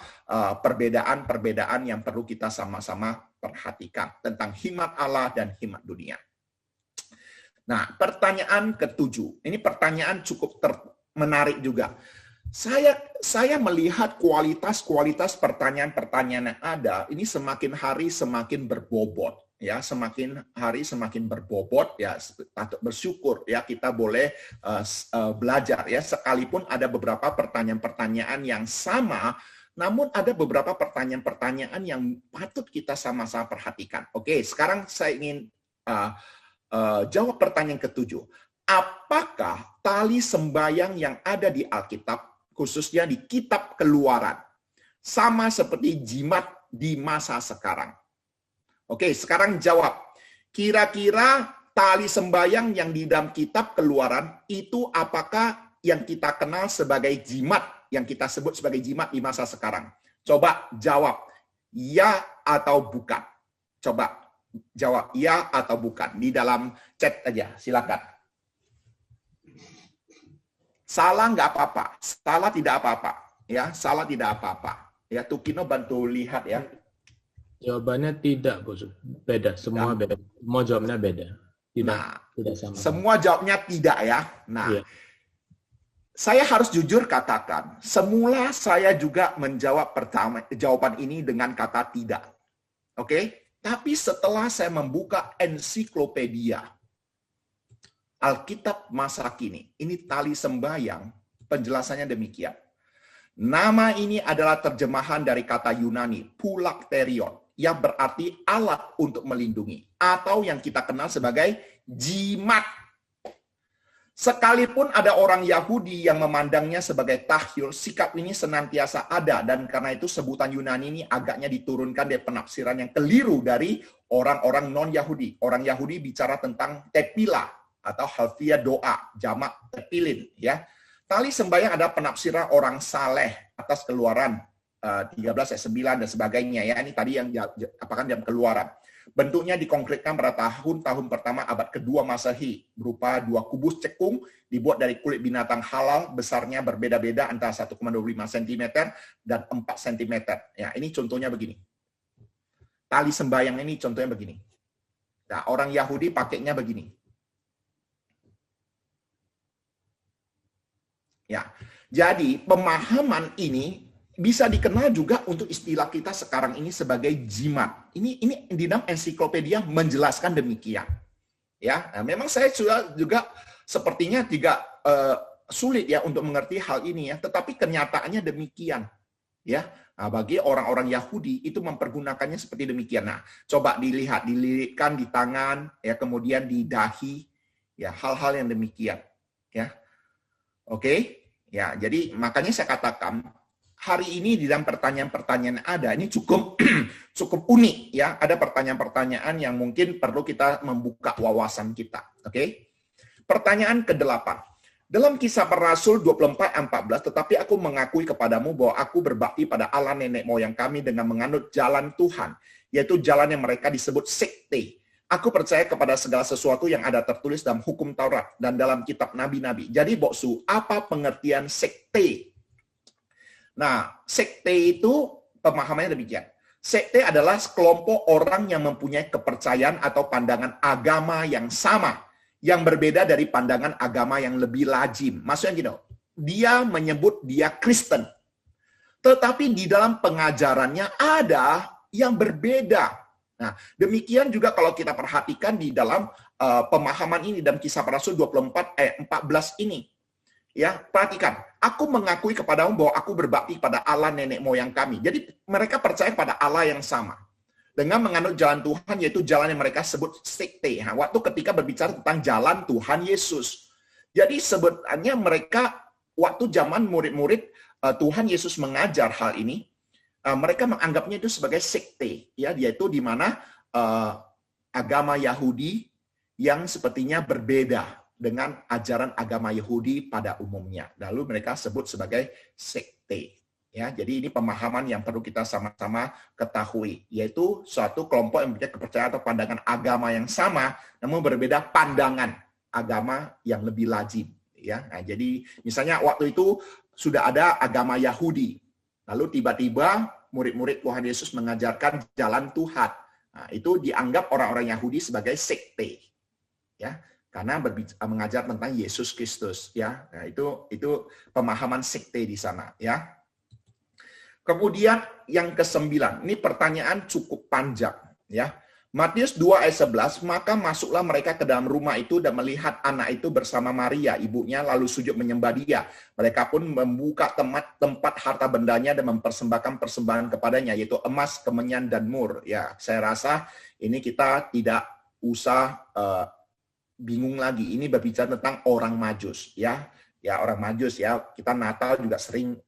Speaker 1: perbedaan-perbedaan yang perlu kita sama-sama perhatikan tentang hikmat Allah dan hikmat dunia. Nah, pertanyaan ke-7. Ini pertanyaan cukup menarik juga. Saya melihat kualitas pertanyaan-pertanyaan yang ada, ini semakin hari semakin berbobot. Ya, semakin hari semakin berbobot, ya, patut bersyukur ya kita boleh belajar ya, sekalipun ada beberapa pertanyaan-pertanyaan yang sama, namun ada beberapa pertanyaan-pertanyaan yang patut kita sama-sama perhatikan. Oke, sekarang saya ingin jawab pertanyaan ke-7. Apakah tali sembahyang yang ada di Alkitab, khususnya di kitab Keluaran, sama seperti jimat di masa sekarang? Oke, sekarang jawab. Kira-kira tali sembahyang yang di dalam kitab Keluaran itu apakah yang kita kenal sebagai jimat, yang kita sebut sebagai jimat di masa sekarang? Coba jawab, ya atau bukan. Coba jawab ya atau bukan di dalam chat aja, silakan. Salah nggak apa-apa, salah tidak apa-apa, ya salah tidak apa-apa. Ya, Tukino bantu lihat ya.
Speaker 2: Jawabannya tidak, Bos. Beda, semua beda. Semua jawabnya beda. Tidak sama.
Speaker 1: Semua jawabnya tidak ya. Nah, iya. Saya harus jujur katakan, semula saya juga menjawab jawaban ini dengan kata tidak. Oke? Tapi setelah saya membuka ensiklopedia Alkitab masa kini, ini tali sembahyang, penjelasannya demikian. Nama ini adalah terjemahan dari kata Yunani, phylakterion, yang berarti alat untuk melindungi, atau yang kita kenal sebagai jimat. Sekalipun ada orang Yahudi yang memandangnya sebagai tahyul, sikap ini senantiasa ada, dan karena itu sebutan Yunani ini agaknya diturunkan dari penafsiran yang keliru dari orang-orang non-Yahudi. Orang Yahudi bicara tentang tepila atau halfiyah doa, jamak tepilin, ya. Tali sembahyang ada penafsiran orang saleh atas Keluaran 13 ayat 9 dan sebagainya, ya. Ini tadi yang apakah dalam Keluaran. Bentuknya dikonkretkan pada tahun pertama abad kedua Masehi, berupa 2 kubus cekung dibuat dari kulit binatang halal, besarnya berbeda-beda antara 1,25 cm dan 4 cm. Ya, ini contohnya begini. Tali sembahyang ini contohnya begini. Nah, orang Yahudi pakainya begini. Ya, jadi pemahaman ini bisa dikenal juga untuk istilah kita sekarang ini sebagai jimat. Ini di dalam ensiklopedia menjelaskan demikian. Ya, nah, memang saya juga sepertinya tidak sulit ya untuk mengerti hal ini ya, tetapi kenyataannya demikian. Ya, nah, bagi orang-orang Yahudi itu mempergunakannya seperti demikian. Nah, coba dilihat, dililitkan di tangan, ya, kemudian di dahi, ya, hal-hal yang demikian. Ya, oke, ya, jadi makanya saya katakan hari ini di dalam pertanyaan-pertanyaan ada, ini cukup cukup unik ya. Ada pertanyaan-pertanyaan yang mungkin perlu kita membuka wawasan kita. Oke. Pertanyaan ke-8. Dalam Kisah Para Rasul 24:14, tetapi aku mengakui kepadamu bahwa aku berbakti pada Allah nenek moyang kami dengan menganut jalan Tuhan, yaitu jalan yang mereka disebut sekte. Aku percaya kepada segala sesuatu yang ada tertulis dalam hukum Taurat dan dalam kitab nabi-nabi. Jadi, Boksu, apa pengertian sekte? Nah, sekte itu pemahamannya demikian. Sekte adalah sekelompok orang yang mempunyai kepercayaan atau pandangan agama yang sama, yang berbeda dari pandangan agama yang lebih lazim. Maksudnya gini, dia menyebut dia Kristen. Tetapi di dalam pengajarannya ada yang berbeda. Nah, demikian juga kalau kita perhatikan di dalam pemahaman ini dalam Kisah Para Rasul 24 ayat 14 ini. Ya, perhatikan. Aku mengakui kepadamu bahwa aku berbakti pada Allah nenek moyang kami. Jadi mereka percaya pada Allah yang sama. Dengan menganut jalan Tuhan, yaitu jalan yang mereka sebut sekte. Nah, waktu ketika berbicara tentang jalan Tuhan Yesus. Jadi sebenarnya mereka, waktu zaman murid-murid Tuhan Yesus mengajar hal ini, mereka menganggapnya itu sebagai sekte. Ya, yaitu di mana agama Yahudi yang sepertinya berbeda dengan ajaran agama Yahudi pada umumnya. Lalu mereka sebut sebagai sekte. Ya, jadi ini pemahaman yang perlu kita sama-sama ketahui, yaitu suatu kelompok yang mempunyai kepercayaan atau pandangan agama yang sama, namun berbeda pandangan agama yang lebih lazim. Ya, nah, jadi misalnya waktu itu sudah ada agama Yahudi, lalu tiba-tiba murid-murid Tuhan Yesus mengajarkan jalan Tuhan. Nah, itu dianggap orang-orang Yahudi sebagai sekte. Ya. Karena mengajar tentang Yesus Kristus, ya. Nah, itu pemahaman sekte di sana, ya. Kemudian yang ke-9, ini pertanyaan cukup panjang, ya. Matius 2 ayat 11, maka masuklah mereka ke dalam rumah itu dan melihat anak itu bersama Maria, ibunya, lalu sujud menyembah dia. Mereka pun membuka tempat harta bendanya dan mempersembahkan persembahan kepadanya, yaitu emas, kemenyan, dan mur. Ya, saya rasa ini kita tidak usah bingung lagi. Ini berbicara tentang orang Majus, ya. Ya, orang Majus, ya. Kita Natal juga sering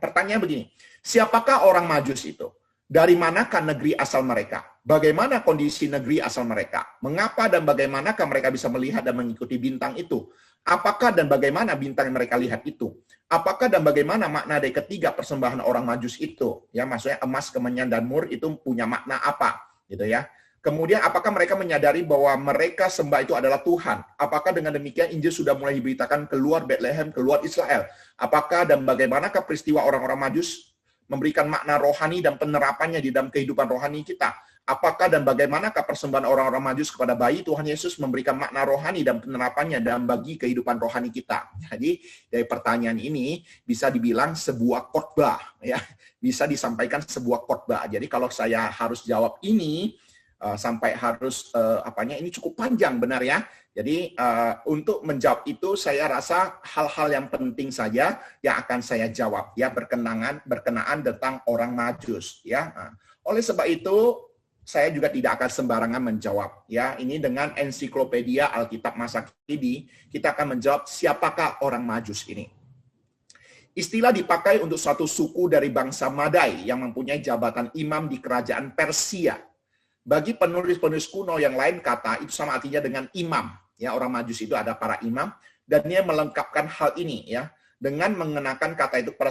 Speaker 1: pertanyaan begini. Siapakah orang Majus itu? Dari manakah negeri asal mereka? Bagaimana kondisi negeri asal mereka? Mengapa dan bagaimanakah mereka bisa melihat dan mengikuti bintang itu? Apakah dan bagaimana bintang yang mereka lihat itu? Apakah dan bagaimana makna dari ketiga persembahan orang Majus itu? Ya, maksudnya emas, kemenyan, dan mur itu punya makna apa? Gitu ya. Kemudian apakah mereka menyadari bahwa mereka sembah itu adalah Tuhan? Apakah dengan demikian Injil sudah mulai diberitakan keluar Bethlehem, keluar Israel? Apakah dan bagaimanakah peristiwa orang-orang Majus memberikan makna rohani dan penerapannya di dalam kehidupan rohani kita? Apakah dan bagaimanakah persembahan orang-orang Majus kepada bayi Tuhan Yesus memberikan makna rohani dan penerapannya dalam bagi kehidupan rohani kita? Jadi dari pertanyaan ini bisa dibilang sebuah khotbah, ya, bisa disampaikan sebuah khotbah. Jadi kalau saya harus jawab ini sampai harus ini cukup panjang, benar ya. Jadi untuk menjawab itu saya rasa hal-hal yang penting saja yang akan saya jawab, ya, berkenaan tentang orang Majus, ya. Oleh sebab itu saya juga tidak akan sembarangan menjawab. Ya, ini dengan ensiklopedia Alkitab masa kini, kita akan menjawab siapakah orang Majus ini. Istilah dipakai untuk suatu suku dari bangsa Madai yang mempunyai jabatan imam di kerajaan Persia. Bagi penulis-penulis kuno yang lain kata itu sama artinya dengan imam. Ya, orang Majus itu ada para imam dan dia melengkapkan hal ini ya dengan mengenakan kata itu pada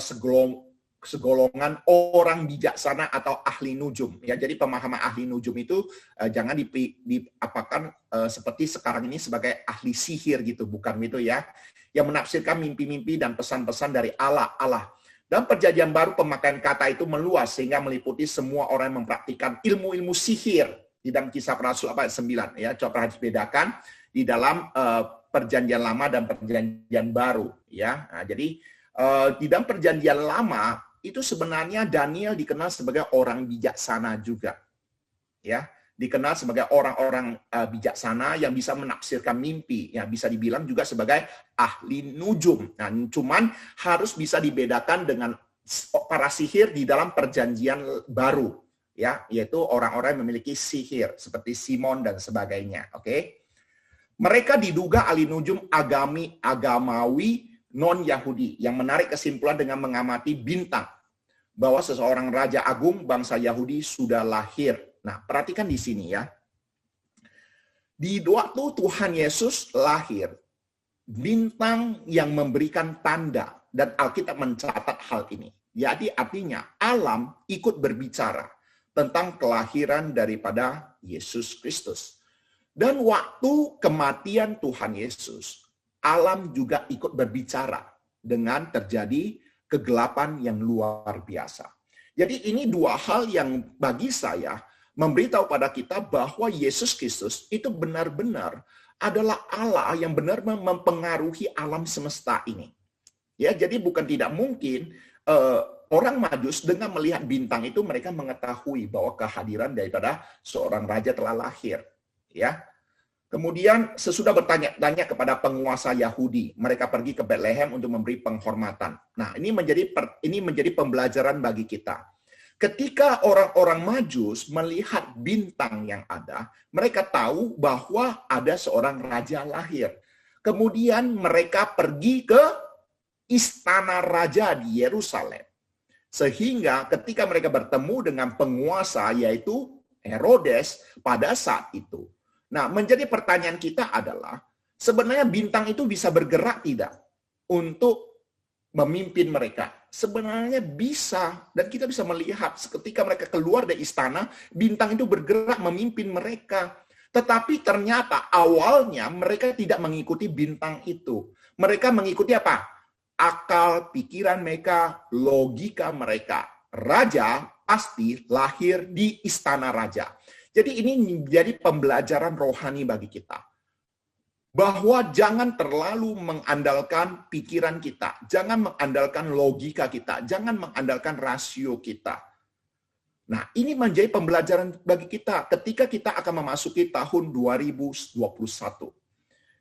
Speaker 1: segolongan orang bijaksana atau ahli nujum. Ya, jadi pemahaman ahli nujum itu jangan diapakan seperti sekarang ini sebagai ahli sihir gitu, bukan gitu ya. Yang menafsirkan mimpi-mimpi dan pesan-pesan dari Allah. Dan perjanjian baru pemakaian kata itu meluas sehingga meliputi semua orang yang mempraktikkan ilmu-ilmu sihir di dalam Kisah Para Rasul ayat 9 ya. Coba harus bedakan di dalam perjanjian lama dan perjanjian baru ya. Nah, jadi di dalam perjanjian lama itu sebenarnya Daniel dikenal sebagai orang bijaksana juga. Ya, dikenal sebagai orang-orang bijaksana yang bisa menafsirkan mimpi, ya bisa dibilang juga sebagai ahli nujum. Nah, cuman harus bisa dibedakan dengan para sihir di dalam perjanjian baru, ya, yaitu orang-orang yang memiliki sihir seperti Simon dan sebagainya. Oke, mereka diduga ahli nujum agamawi non-Yahudi yang menarik kesimpulan dengan mengamati bintang bahwa seseorang raja agung bangsa Yahudi sudah lahir. Nah, perhatikan di sini ya. Di waktu Tuhan Yesus lahir, bintang yang memberikan tanda dan Alkitab mencatat hal ini. Jadi artinya alam ikut berbicara tentang kelahiran daripada Yesus Kristus. Dan waktu kematian Tuhan Yesus, alam juga ikut berbicara dengan terjadi kegelapan yang luar biasa. Jadi ini dua hal yang bagi saya memberitahu pada kita bahwa Yesus Kristus itu benar-benar adalah Allah yang benar mempengaruhi alam semesta ini. Ya, jadi bukan tidak mungkin orang Majus dengan melihat bintang itu mereka mengetahui bahwa kehadiran daripada seorang raja telah lahir. Ya, kemudian sesudah bertanya-tanya kepada penguasa Yahudi, mereka pergi ke Bethlehem untuk memberi penghormatan. Nah, ini menjadi pembelajaran bagi kita. Ketika orang-orang Majus melihat bintang yang ada, mereka tahu bahwa ada seorang raja lahir. Kemudian mereka pergi ke istana raja di Yerusalem. Sehingga ketika mereka bertemu dengan penguasa yaitu Herodes pada saat itu. Nah, menjadi pertanyaan kita adalah, sebenarnya bintang itu bisa bergerak tidak untuk memimpin mereka? Sebenarnya bisa, dan kita bisa melihat ketika mereka keluar dari istana, bintang itu bergerak memimpin mereka. Tetapi ternyata awalnya mereka tidak mengikuti bintang itu. Mereka mengikuti apa? Akal, pikiran mereka, logika mereka. Raja pasti lahir di istana raja. Jadi ini menjadi pembelajaran rohani bagi kita. Bahwa jangan terlalu mengandalkan pikiran kita, jangan mengandalkan logika kita, jangan mengandalkan rasio kita. Nah, ini menjadi pembelajaran bagi kita ketika kita akan memasuki tahun 2021.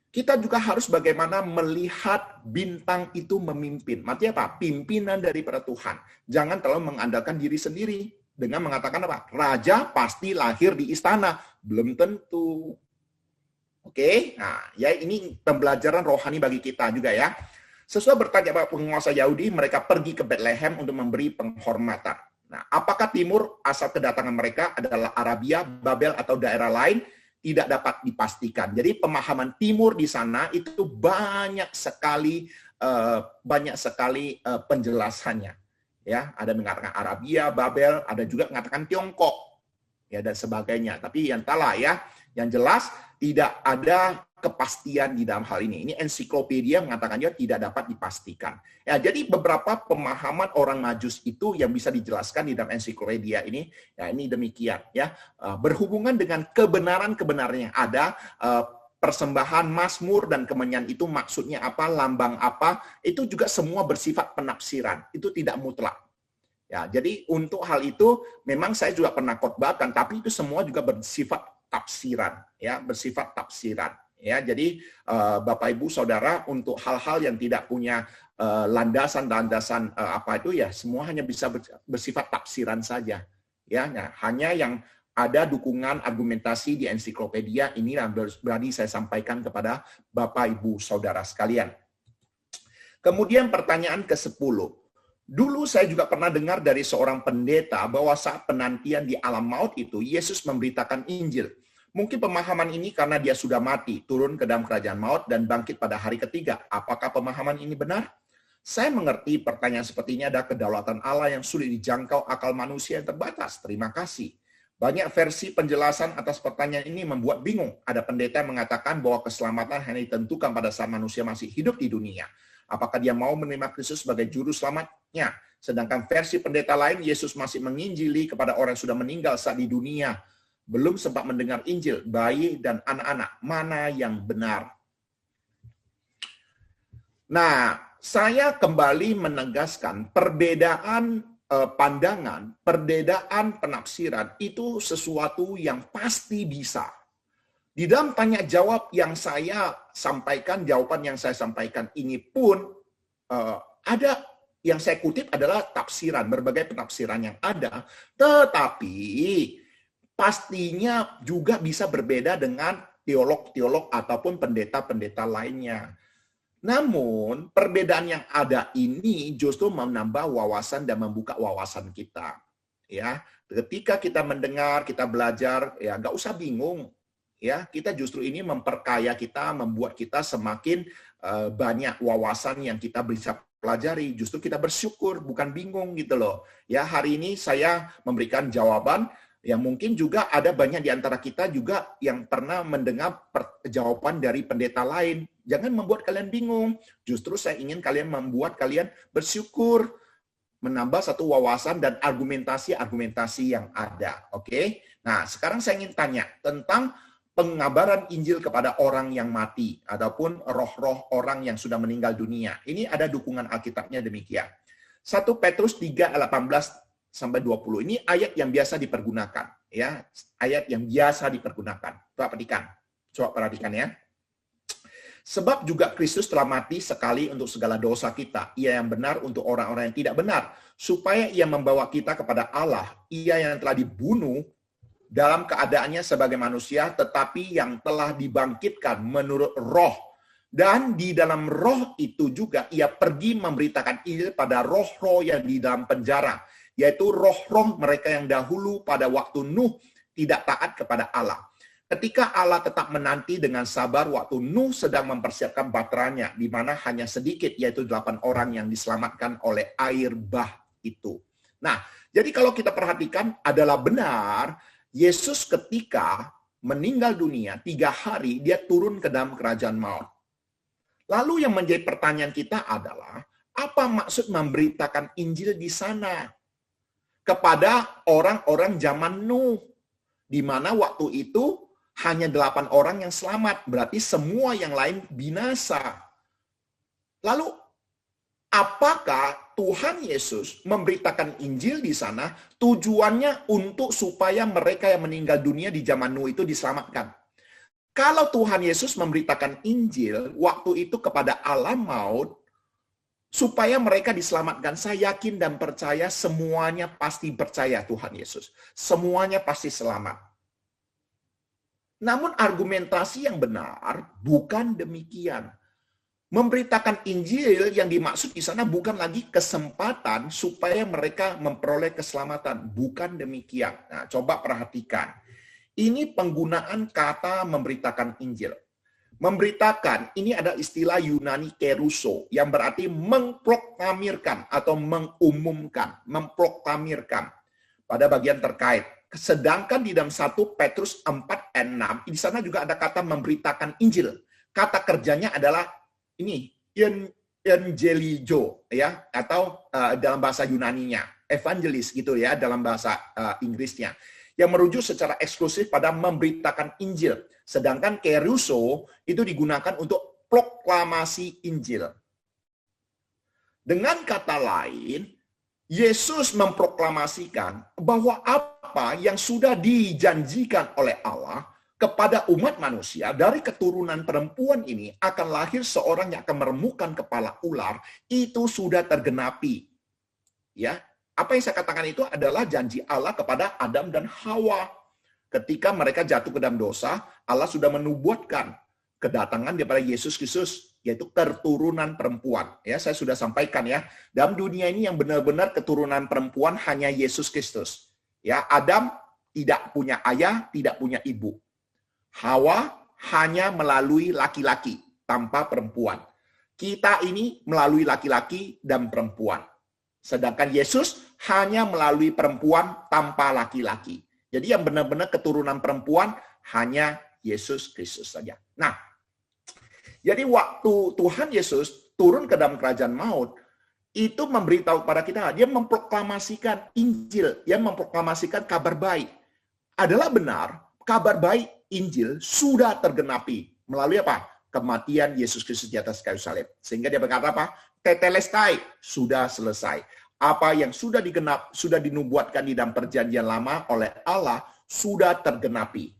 Speaker 1: Kita juga harus bagaimana melihat bintang itu memimpin. Maksudnya apa? Pimpinan daripada Tuhan. Jangan terlalu mengandalkan diri sendiri dengan mengatakan apa? Raja pasti lahir di istana. Belum tentu. Oke, nah ya ini pembelajaran rohani bagi kita juga ya. Sesudah bertanya kepada penguasa Yahudi, mereka pergi ke Bethlehem untuk memberi penghormatan. Nah, apakah timur asal kedatangan mereka adalah Arabia, Babel atau daerah lain? Tidak dapat dipastikan. Jadi pemahaman timur di sana itu banyak sekali penjelasannya. Ya, ada mengatakan Arabia, Babel, ada juga mengatakan Tiongkok, ya dan sebagainya. Tapi yang entahlah ya. Yang jelas tidak ada kepastian di dalam hal ini. Ini ensiklopedia mengatakannya tidak dapat dipastikan. Ya, jadi beberapa pemahaman orang Majus itu yang bisa dijelaskan di dalam ensiklopedia ini, ya ini demikian ya. Berhubungan dengan kebenaran-kebenaran yang ada, persembahan Mazmur dan kemenyan itu maksudnya apa, lambang apa, itu juga semua bersifat penafsiran. Itu tidak mutlak. Ya, jadi untuk hal itu memang saya juga pernah khotbahkan, tapi itu semua juga bersifat tafsiran, ya, bersifat tafsiran. Ya, jadi Bapak Ibu Saudara untuk hal-hal yang tidak punya landasan-landasan apa itu ya semua hanya bisa bersifat tafsiran saja. Ya, nah, hanya yang ada dukungan argumentasi di ensiklopedia, ini yang berani saya sampaikan kepada Bapak, Ibu, Saudara sekalian. Kemudian pertanyaan ke-10. Dulu saya juga pernah dengar dari seorang pendeta bahwa saat penantian di alam maut itu, Yesus memberitakan Injil. Mungkin pemahaman ini karena dia sudah mati, turun ke dalam kerajaan maut, dan bangkit pada hari ketiga. Apakah pemahaman ini benar? Saya mengerti pertanyaan seperti ini ada kedaulatan Allah yang sulit dijangkau akal manusia yang terbatas. Terima kasih. Banyak versi penjelasan atas pertanyaan ini membuat bingung. Ada pendeta yang mengatakan bahwa keselamatan hanya ditentukan pada saat manusia masih hidup di dunia. Apakah dia mau menerima Kristus sebagai juru selamatnya? Sedangkan versi pendeta lain, Yesus masih menginjili kepada orang yang sudah meninggal saat di dunia. Belum sempat mendengar Injil, bayi dan anak-anak. Mana yang benar? Nah, saya kembali menegaskan perbedaan pandangan, perbedaan penafsiran itu sesuatu yang pasti bisa. Di dalam tanya jawab yang saya sampaikan, jawaban yang saya sampaikan ini pun ada yang saya kutip adalah tafsiran, berbagai penafsiran yang ada, tetapi pastinya juga bisa berbeda dengan teolog-teolog ataupun pendeta-pendeta lainnya. Namun, perbedaan yang ada ini justru menambah wawasan dan membuka wawasan kita. Ya, ketika kita mendengar, kita belajar, ya nggak usah bingung. Ya, kita justru ini memperkaya kita, membuat kita semakin banyak wawasan yang kita bisa pelajari. Justru kita bersyukur, bukan bingung gitu loh. Ya, hari ini saya memberikan jawaban yang mungkin juga ada banyak di antara kita juga yang pernah mendengar jawaban dari pendeta lain. Jangan membuat kalian bingung. Justru saya ingin kalian membuat kalian bersyukur, menambah satu wawasan dan argumentasi-argumentasi yang ada. Oke? Nah, sekarang saya ingin tanya tentang pengabaran Injil kepada orang yang mati ataupun roh-roh orang yang sudah meninggal dunia. Ini ada dukungan Alkitabnya demikian. 1 Petrus 3 ayat 18 sampai 20. Ini ayat yang biasa dipergunakan, ya. Ayat yang biasa dipergunakan. Coba perhatikan ya. Sebab juga Kristus telah mati sekali untuk segala dosa kita. Ia yang benar untuk orang-orang yang tidak benar, supaya ia membawa kita kepada Allah. Ia yang telah dibunuh dalam keadaannya sebagai manusia, tetapi yang telah dibangkitkan menurut roh. Dan di dalam roh itu juga ia pergi memberitakan Injil pada roh-roh yang di dalam penjara, yaitu roh-roh mereka yang dahulu pada waktu Nuh tidak taat kepada Allah. Ketika Allah tetap menanti dengan sabar waktu Nuh sedang mempersiapkan baterainya, di mana hanya sedikit, yaitu 8 orang yang diselamatkan oleh air bah itu. Nah, jadi kalau kita perhatikan adalah benar, Yesus ketika meninggal dunia 3 hari, dia turun ke dalam kerajaan maut. Lalu yang menjadi pertanyaan kita adalah, apa maksud memberitakan Injil di sana? Kepada orang-orang zaman Nuh, di mana waktu itu hanya 8 orang yang selamat, berarti semua yang lain binasa. Lalu, apakah Tuhan Yesus memberitakan Injil di sana tujuannya untuk supaya mereka yang meninggal dunia di zaman Nuh itu diselamatkan? Kalau Tuhan Yesus memberitakan Injil waktu itu kepada alam maut, supaya mereka diselamatkan, saya yakin dan percaya semuanya pasti percaya Tuhan Yesus. Semuanya pasti selamat. Namun argumentasi yang benar bukan demikian. Memberitakan Injil yang dimaksud di sana bukan lagi kesempatan supaya mereka memperoleh keselamatan. Bukan demikian. Nah, coba perhatikan. Ini penggunaan kata memberitakan Injil. Memberitakan, ini ada istilah Yunani keruso, yang berarti mengproklamirkan atau mengumumkan, memproklamirkan pada bagian terkait. Sedangkan di dalam 1 Petrus 4 ayat 6, di sana juga ada kata memberitakan Injil. Kata kerjanya adalah ini, evangelizo, ya, atau dalam bahasa Yunaninya, evangelis gitu ya, dalam bahasa Inggrisnya, yang merujuk secara eksklusif pada memberitakan Injil. Sedangkan keruso itu digunakan untuk proklamasi Injil. Dengan kata lain, Yesus memproklamasikan bahwa apa yang sudah dijanjikan oleh Allah kepada umat manusia dari keturunan perempuan ini akan lahir seorang yang akan meremukkan kepala ular, itu sudah tergenapi. Ya, apa yang saya katakan itu adalah janji Allah kepada Adam dan Hawa. ketika mereka jatuh ke dalam dosa, Allah sudah menubuatkan kedatangan daripada Yesus Kristus, yaitu keturunan perempuan. Ya, saya sudah sampaikan ya, dalam dunia ini yang benar-benar keturunan perempuan hanya Yesus Kristus. Ya, Adam tidak punya ayah, tidak punya ibu. Hawa hanya melalui laki-laki tanpa perempuan. Kita ini melalui laki-laki dan perempuan. Sedangkan Yesus hanya melalui perempuan tanpa laki-laki. Jadi yang benar-benar keturunan perempuan hanya Yesus Kristus saja. Nah, jadi waktu Tuhan Yesus turun ke dalam kerajaan maut, itu memberitahu kepada kita, dia memproklamasikan Injil, dia memproklamasikan kabar baik. Adalah benar, kabar baik Injil sudah tergenapi. Melalui apa? Kematian Yesus Kristus di atas kayu salib. Sehingga dia berkata apa? Tetelestai, sudah selesai. Apa yang sudah dinubuatkan di dalam perjanjian lama oleh Allah, sudah tergenapi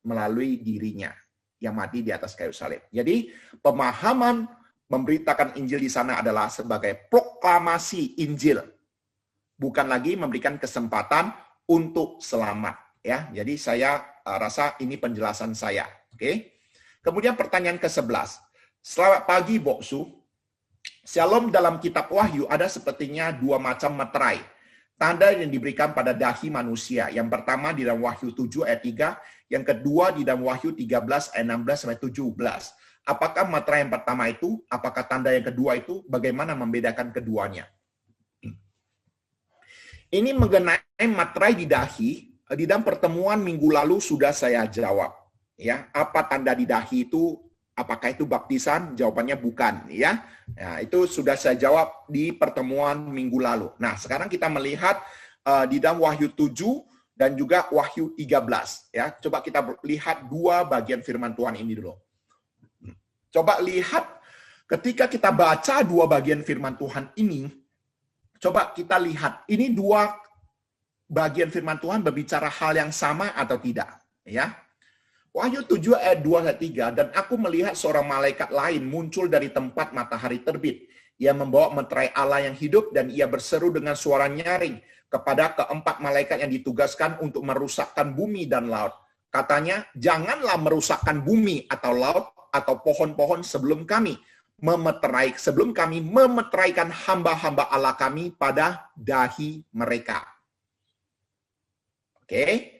Speaker 1: melalui dirinya yang mati di atas kayu salib. Jadi pemahaman memberitakan Injil di sana adalah sebagai proklamasi Injil, bukan lagi memberikan kesempatan untuk selamat. Ya, jadi saya rasa ini penjelasan saya. Oke. Kemudian pertanyaan ke-11. Selamat pagi, Boksu. Shalom, dalam kitab Wahyu ada sepertinya dua macam meterai. Tanda yang diberikan pada dahi manusia. Yang pertama di dalam Wahyu 7 ayat 3, yang kedua di dalam Wahyu 13 ayat 16 sampai 17. Apakah meterai yang pertama itu? Apakah tanda yang kedua itu? Bagaimana membedakan keduanya? Ini mengenai meterai di dahi, di dalam pertemuan minggu lalu sudah saya jawab. Ya, apa tanda di dahi itu? Apakah itu baptisan? Jawabannya bukan, ya. Nah, itu sudah saya jawab di pertemuan minggu lalu. Nah, sekarang kita melihat di dalam Wahyu 7 dan juga Wahyu 13, ya. Coba kita lihat dua bagian firman Tuhan ini dulu. Coba lihat ketika kita baca dua bagian firman Tuhan ini, coba kita lihat ini dua bagian firman Tuhan berbicara hal yang sama atau tidak, ya. Wahyu 7 ayat 2 ayat 3, dan aku melihat seorang malaikat lain muncul dari tempat matahari terbit. Ia membawa meterai Allah yang hidup dan ia berseru dengan suara nyaring kepada keempat malaikat yang ditugaskan untuk merusakkan bumi dan laut. Katanya, janganlah merusakkan bumi atau laut atau pohon-pohon sebelum kami memeteraikan hamba-hamba Allah kami pada dahi mereka. Oke.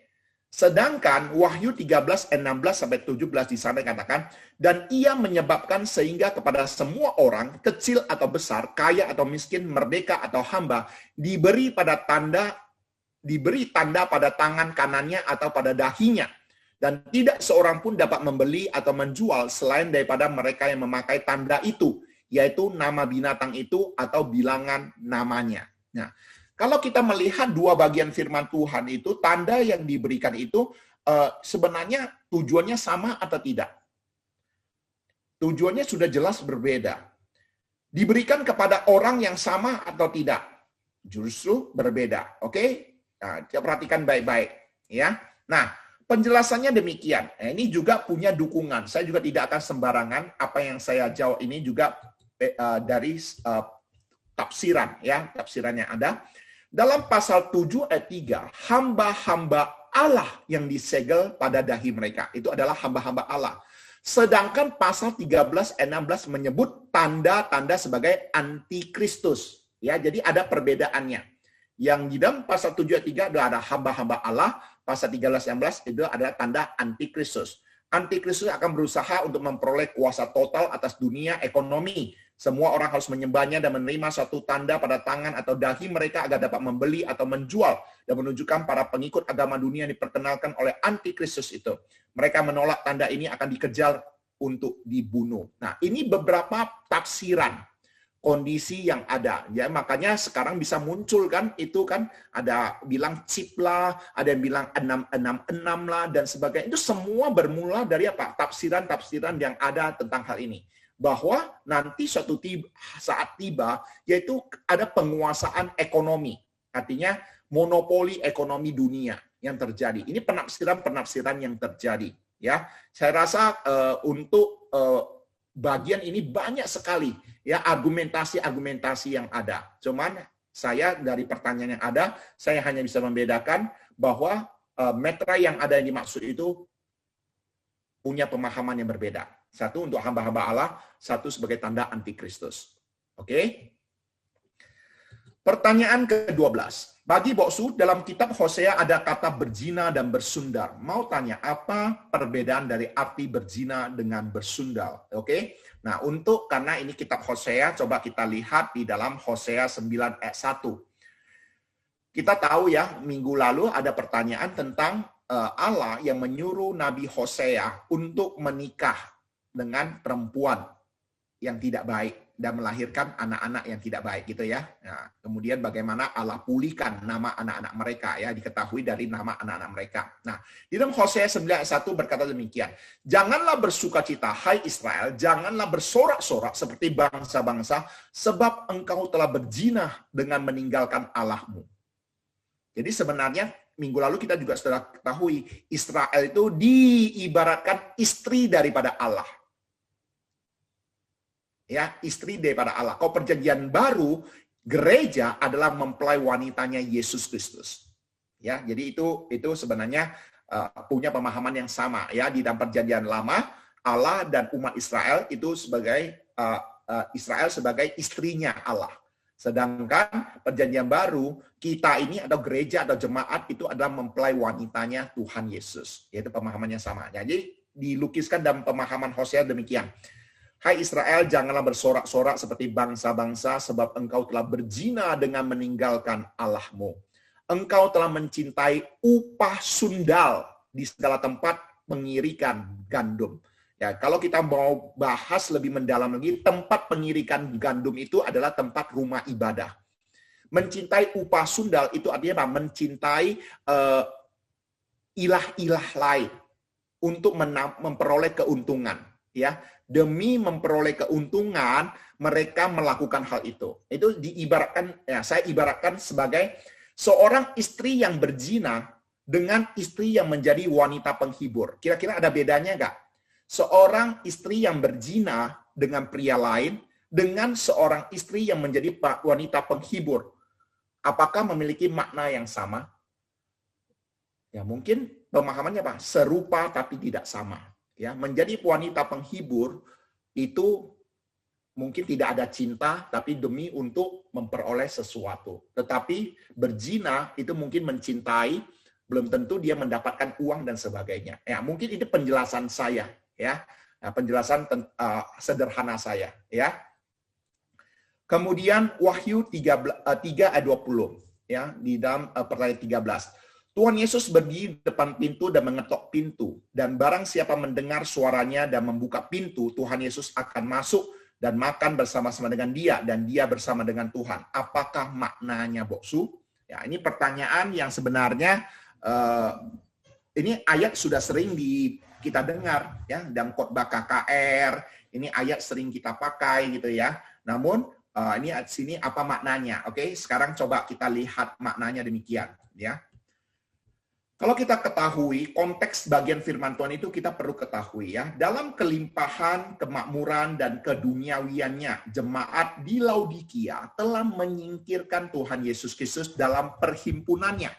Speaker 1: Sedangkan Wahyu 13 ayat 16 sampai 17 di sana katakan, dan ia menyebabkan sehingga kepada semua orang, kecil atau besar, kaya atau miskin, merdeka atau hamba, diberi tanda pada tangan kanannya atau pada dahinya. Dan tidak seorang pun dapat membeli atau menjual selain daripada mereka yang memakai tanda itu, yaitu nama binatang itu atau bilangan namanya. Nah, kalau kita melihat dua bagian firman Tuhan itu, tanda yang diberikan itu sebenarnya tujuannya sama atau tidak? Tujuannya sudah jelas berbeda. Diberikan kepada orang yang sama atau tidak? Justru berbeda. Oke? Nah, perhatikan baik-baik. Ya. Nah, penjelasannya demikian. Nah, ini juga punya dukungan. Saya juga tidak akan sembarangan. Apa yang saya jawab ini juga dari tafsiran. Ya, tafsirannya ada. Dalam pasal 7 ayat 3, hamba-hamba Allah yang disegel pada dahi mereka. Itu adalah hamba-hamba Allah. Sedangkan pasal 13 ayat 16 menyebut tanda-tanda sebagai antikristus. Ya, jadi ada perbedaannya. Yang di dalam pasal 7 ayat 3 ada hamba-hamba Allah, pasal 13 ayat 16 itu adalah tanda antikristus. Antikristus akan berusaha untuk memperoleh kuasa total atas dunia ekonomi. Semua orang harus menyembahnya dan menerima suatu tanda pada tangan atau dahi mereka agar dapat membeli atau menjual dan menunjukkan para pengikut agama dunia yang diperkenalkan oleh antikristus itu. Mereka menolak tanda ini akan dikejar untuk dibunuh. Nah, ini beberapa tafsiran kondisi yang ada. Ya, makanya sekarang bisa muncul kan, itu kan ada bilang chip lah, ada yang bilang 666 lah dan sebagainya. Itu semua bermula dari apa? Tafsiran-tafsiran yang ada tentang hal ini. Bahwa nanti suatu saat tiba, yaitu ada penguasaan ekonomi. Artinya monopoli ekonomi dunia yang terjadi. Ini penafsiran-penafsiran yang terjadi. Ya, saya rasa untuk bagian ini banyak sekali ya argumentasi yang ada. Cuman saya dari pertanyaan yang ada, saya hanya bisa membedakan bahwa metra yang ada yang dimaksud itu punya pemahaman yang berbeda. Satu untuk hamba-hamba Allah, satu sebagai tanda antikristus. Oke? Pertanyaan ke-12. Bagi Boksu, dalam kitab Hosea ada kata berzina dan bersundal. Mau tanya, apa perbedaan dari arti berzina dengan bersundal? Oke? Nah, karena ini kitab Hosea, coba kita lihat di dalam Hosea 9 ayat 1. Kita tahu ya, minggu lalu ada pertanyaan tentang Allah yang menyuruh Nabi Hosea untuk menikah dengan perempuan yang tidak baik dan melahirkan anak-anak yang tidak baik gitu ya. Nah, kemudian bagaimana Allah pulihkan nama anak-anak mereka ya, diketahui dari nama anak-anak mereka. Nah, di dalam Hosea 9:1 berkata demikian, "Janganlah bersukacita hai Israel, janganlah bersorak-sorak seperti bangsa-bangsa, sebab engkau telah berzina dengan meninggalkan Allahmu." Jadi sebenarnya minggu lalu kita juga sudah ketahui Israel itu diibaratkan istri daripada Allah. Ya, istri daripada Allah. Kalau perjanjian baru, gereja adalah mempelai wanitanya Yesus Kristus. Ya, jadi itu sebenarnya punya pemahaman yang sama ya. Di dalam perjanjian lama, Allah dan umat Israel itu sebagai Israel sebagai istrinya Allah. Sedangkan perjanjian baru, kita ini atau gereja atau jemaat itu adalah mempelai wanitanya Tuhan Yesus. Yaitu pemahamannya sama. Jadi dilukiskan dalam pemahaman Hosea demikian. Hai Israel, janganlah bersorak-sorak seperti bangsa-bangsa, sebab engkau telah berzina dengan meninggalkan Allahmu. Engkau telah mencintai upah sundal di segala tempat mengirikan gandum. Ya, kalau kita mau bahas lebih mendalam lagi, tempat pengirikan gandum itu adalah tempat rumah ibadah. Mencintai upah sundal itu artinya apa? Mencintai ilah-ilah lain untuk memperoleh keuntungan. Ya, demi memperoleh keuntungan, mereka melakukan hal itu. Itu diibaratkan, ya, saya ibaratkan sebagai seorang istri yang berzina dengan istri yang menjadi wanita penghibur. Kira-kira ada bedanya nggak? Seorang istri yang berzina dengan pria lain dengan seorang istri yang menjadi wanita penghibur. Apakah memiliki makna yang sama? Ya, mungkin pemahamannya apa? Serupa tapi tidak sama. Ya, menjadi wanita penghibur itu mungkin tidak ada cinta, tapi demi untuk memperoleh sesuatu. Tetapi berzina itu mungkin mencintai, belum tentu dia mendapatkan uang dan sebagainya. Ya, mungkin itu penjelasan saya, ya, penjelasan sederhana saya, ya. Kemudian Wahyu 3 ayat 20, ya, di dalam pertanyaan 13. Tuhan Yesus berdiri di depan pintu dan mengetok pintu. Dan barang siapa mendengar suaranya dan membuka pintu, Tuhan Yesus akan masuk dan makan bersama-sama dengan dia, dan dia bersama dengan Tuhan. Apakah maknanya, Boksu? Ya, ini pertanyaan yang sebenarnya, ini ayat sudah sering kita dengar, ya, dalam khotbah KKR, ini ayat sering kita pakai, gitu ya. Namun, ini di sini apa maknanya? Oke, sekarang coba kita lihat maknanya demikian, ya. Kalau kita ketahui konteks bagian firman Tuhan itu kita perlu ketahui ya. Dalam kelimpahan, kemakmuran, dan keduniawiannya, jemaat di Laodikia telah menyingkirkan Tuhan Yesus Kristus dalam perhimpunannya.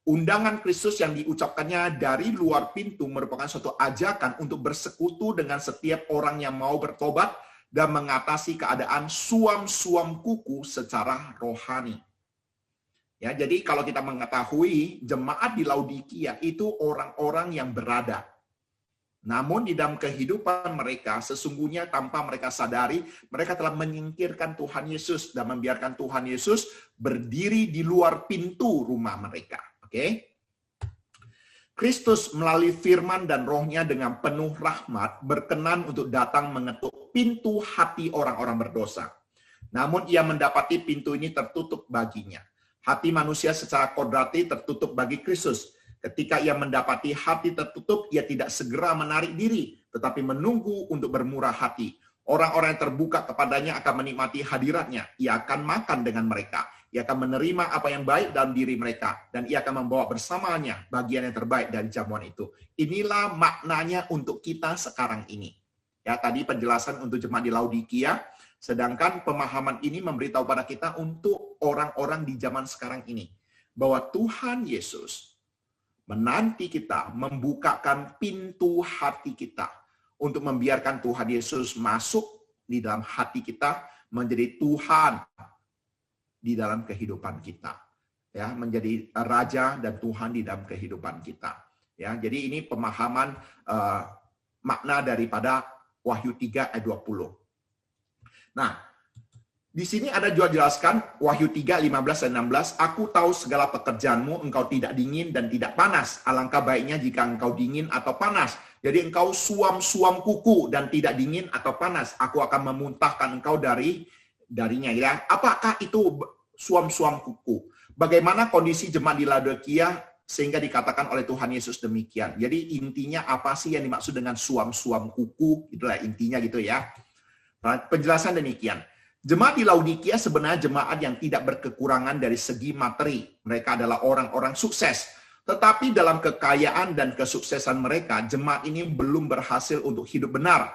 Speaker 1: Undangan Kristus yang diucapkannya dari luar pintu merupakan suatu ajakan untuk bersekutu dengan setiap orang yang mau bertobat dan mengatasi keadaan suam-suam kuku secara rohani. Ya, jadi kalau kita mengetahui jemaat di Laodikia itu orang-orang yang berada. Namun di dalam kehidupan mereka sesungguhnya tanpa mereka sadari mereka telah menyingkirkan Tuhan Yesus dan membiarkan Tuhan Yesus berdiri di luar pintu rumah mereka. Oke? Kristus melalui firman dan rohnya dengan penuh rahmat berkenan untuk datang mengetuk pintu hati orang-orang berdosa. Namun ia mendapati pintu ini tertutup baginya. Hati manusia secara kodrati tertutup bagi Kristus. Ketika ia mendapati hati tertutup, ia tidak segera menarik diri, tetapi menunggu untuk bermurah hati. Orang-orang yang terbuka kepadanya akan menikmati hadiratnya. Ia akan makan dengan mereka. Ia akan menerima apa yang baik dalam diri mereka. Dan ia akan membawa bersamanya bagian yang terbaik dari jamuan itu. Inilah maknanya untuk kita sekarang ini. Ya, tadi penjelasan untuk jemaat di Laodikia. Sedangkan pemahaman ini memberitahu pada kita untuk orang-orang di zaman sekarang ini. Bahwa Tuhan Yesus menanti kita, membukakan pintu hati kita untuk membiarkan Tuhan Yesus masuk di dalam hati kita, menjadi Tuhan di dalam kehidupan kita. Ya, menjadi raja dan Tuhan di dalam kehidupan kita. Ya, jadi ini pemahaman makna daripada Wahyu 3 ayat 20. Nah, di sini ada juga jelaskan Wahyu 3, 15 dan 16, aku tahu segala pekerjaanmu, engkau tidak dingin dan tidak panas. Alangkah baiknya jika engkau dingin atau panas. Jadi engkau suam-suam kuku dan tidak dingin atau panas. Aku akan memuntahkan engkau darinya. Ya. Apakah itu suam-suam kuku? Bagaimana kondisi jemaat di Laodikia sehingga dikatakan oleh Tuhan Yesus demikian. Jadi intinya apa sih yang dimaksud dengan suam-suam kuku? Itulah intinya gitu ya. Penjelasan demikian. Jemaat di Laodikia sebenarnya jemaat yang tidak berkekurangan dari segi materi. Mereka adalah orang-orang sukses. Tetapi dalam kekayaan dan kesuksesan mereka, jemaat ini belum berhasil untuk hidup benar.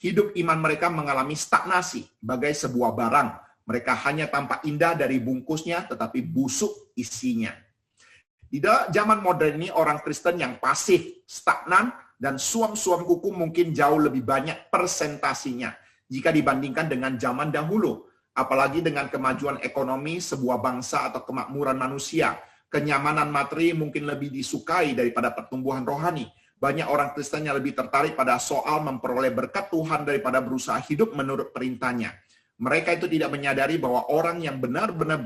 Speaker 1: Hidup iman mereka mengalami stagnasi bagai sebuah barang. Mereka hanya tampak indah dari bungkusnya, tetapi busuk isinya. Di zaman modern ini, orang Kristen yang pasif, stagnan, dan suam-suam kuku mungkin jauh lebih banyak persentasinya jika dibandingkan dengan zaman dahulu. Apalagi dengan kemajuan ekonomi sebuah bangsa atau kemakmuran manusia. Kenyamanan materi mungkin lebih disukai daripada pertumbuhan rohani. Banyak orang Kristen yang lebih tertarik pada soal memperoleh berkat Tuhan daripada berusaha hidup menurut perintahnya. Mereka itu tidak menyadari bahwa orang yang benar-benar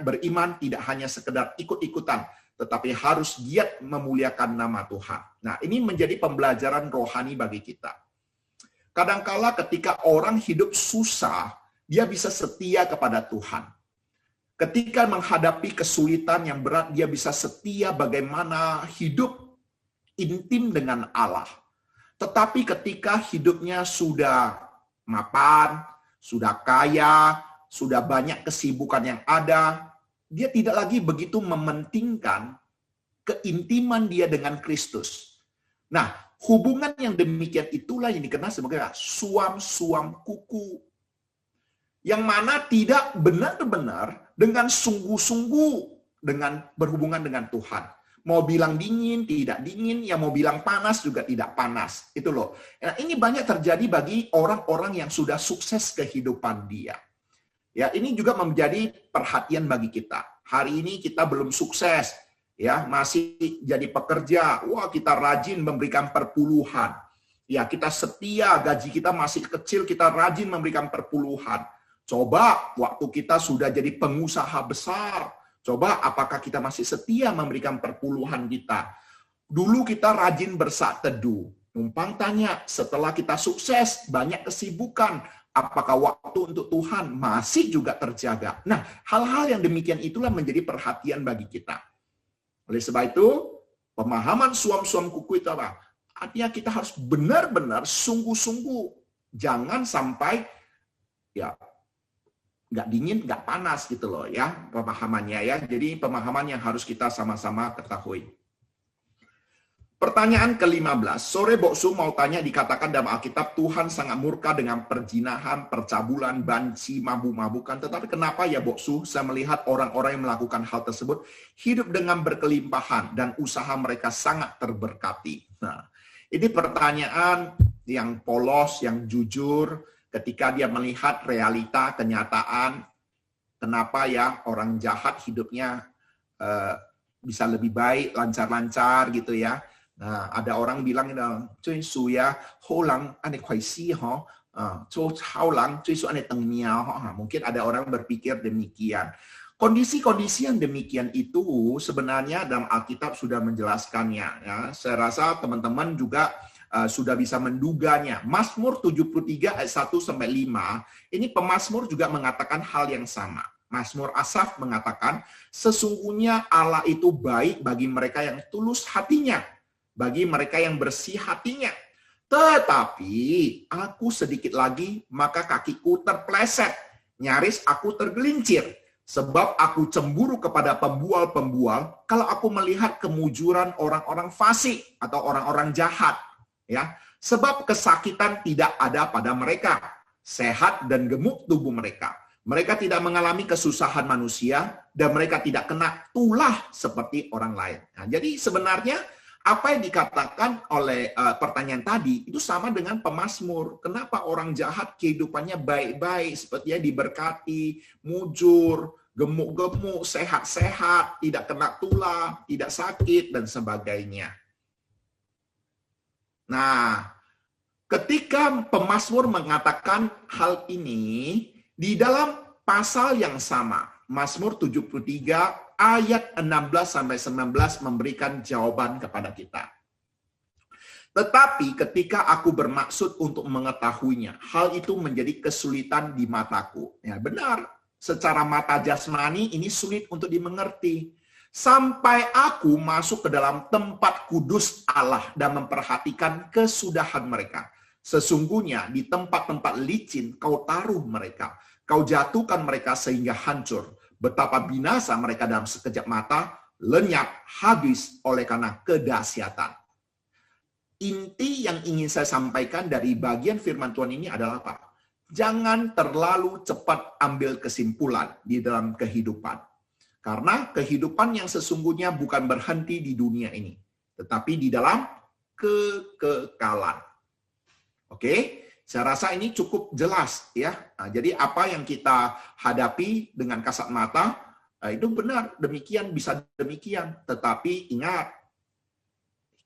Speaker 1: beriman tidak hanya sekedar ikut-ikutan, tetapi harus giat memuliakan nama Tuhan. Nah, ini menjadi pembelajaran rohani bagi kita. Kadangkala ketika orang hidup susah, dia bisa setia kepada Tuhan. Ketika menghadapi kesulitan yang berat, dia bisa setia bagaimana hidup intim dengan Allah. Tetapi ketika hidupnya sudah mapan, sudah kaya, sudah banyak kesibukan yang ada, dia tidak lagi begitu mementingkan keintiman dia dengan Kristus. Nah, hubungan yang demikian itulah yang dikenal sebagai suam-suam kuku. Yang mana tidak benar-benar dengan sungguh-sungguh dengan berhubungan dengan Tuhan. Mau bilang dingin, tidak dingin, ya mau bilang panas juga tidak panas. Itu loh. Nah, ini banyak terjadi bagi orang-orang yang sudah sukses kehidupan dia. Ya, ini juga menjadi perhatian bagi kita. Hari ini kita belum sukses, ya, masih jadi pekerja. Wah, kita rajin memberikan perpuluhan. Ya, kita setia, gaji kita masih kecil, kita rajin memberikan perpuluhan. Coba waktu kita sudah jadi pengusaha besar, coba apakah kita masih setia memberikan perpuluhan kita? Dulu kita rajin bersaat teduh. Numpang tanya, setelah kita sukses, banyak kesibukan, apakah waktu untuk Tuhan masih juga terjaga? Nah, hal-hal yang demikian itulah menjadi perhatian bagi kita. Oleh sebab itu, pemahaman suam-suam kuku itu apa? Artinya kita harus benar-benar sungguh-sungguh. Jangan sampai ya nggak dingin, nggak panas gitu loh ya pemahamannya ya. Jadi pemahaman yang harus kita sama-sama ketahui. Pertanyaan ke-15. Sore Boksu mau tanya, dikatakan dalam Alkitab Tuhan sangat murka dengan perzinahan, percabulan, banci, mabuk-mabukan. Tetapi kenapa ya Boksu saya melihat orang-orang yang melakukan hal tersebut hidup dengan berkelimpahan dan usaha mereka sangat terberkati. Nah, ini pertanyaan yang polos, yang jujur. Ketika dia melihat realita, kenyataan, kenapa ya orang jahat hidupnya bisa lebih baik, lancar-lancar gitu ya. Nah, ada orang bilang, cuy suya, holang ane kuaisi ho, haulang cuy su ane tengmiao ho. Mungkin ada orang berpikir demikian. Kondisi-kondisi yang demikian itu sebenarnya dalam Alkitab sudah menjelaskannya. Ya. Saya rasa teman-teman juga sudah bisa menduganya. Mazmur 73 ayat 1-5, ini pemazmur juga mengatakan hal yang sama. Mazmur Asaf mengatakan, sesungguhnya Allah itu baik bagi mereka yang tulus hatinya, bagi mereka yang bersih hatinya. Tetapi aku sedikit lagi, maka kakiku terpleset, nyaris aku tergelincir. Sebab aku cemburu kepada pembual-pembual kalau aku melihat kemujuran orang-orang fasik atau orang-orang jahat. Ya, sebab kesakitan tidak ada pada mereka, sehat dan gemuk tubuh mereka. Mereka tidak mengalami kesusahan manusia, dan mereka tidak kena tulah seperti orang lain. Nah, jadi sebenarnya apa yang dikatakan oleh pertanyaan tadi itu sama dengan pemazmur. Kenapa orang jahat kehidupannya baik-baik, sepertinya diberkati, mujur, gemuk-gemuk, sehat-sehat, tidak kena tulah, tidak sakit, dan sebagainya. Nah, ketika pemazmur mengatakan hal ini, di dalam pasal yang sama, Mazmur 73 ayat 16-19 memberikan jawaban kepada kita. Tetapi ketika aku bermaksud untuk mengetahuinya, hal itu menjadi kesulitan di mataku. Ya, benar, secara mata jasmani ini sulit untuk dimengerti. Sampai aku masuk ke dalam tempat kudus Allah dan memperhatikan kesudahan mereka. Sesungguhnya di tempat-tempat licin kau taruh mereka. Kau jatuhkan mereka sehingga hancur. Betapa binasa mereka dalam sekejap mata, lenyap, habis oleh karena kedahsyatan. Inti yang ingin saya sampaikan dari bagian firman Tuhan ini adalah apa? Jangan terlalu cepat ambil kesimpulan di dalam kehidupan. Karena kehidupan yang sesungguhnya bukan berhenti di dunia ini, tetapi di dalam kekekalan. Oke? Saya rasa ini cukup jelas ya. Nah, jadi apa yang kita hadapi dengan kasat mata itu benar, demikian bisa demikian. Tetapi ingat,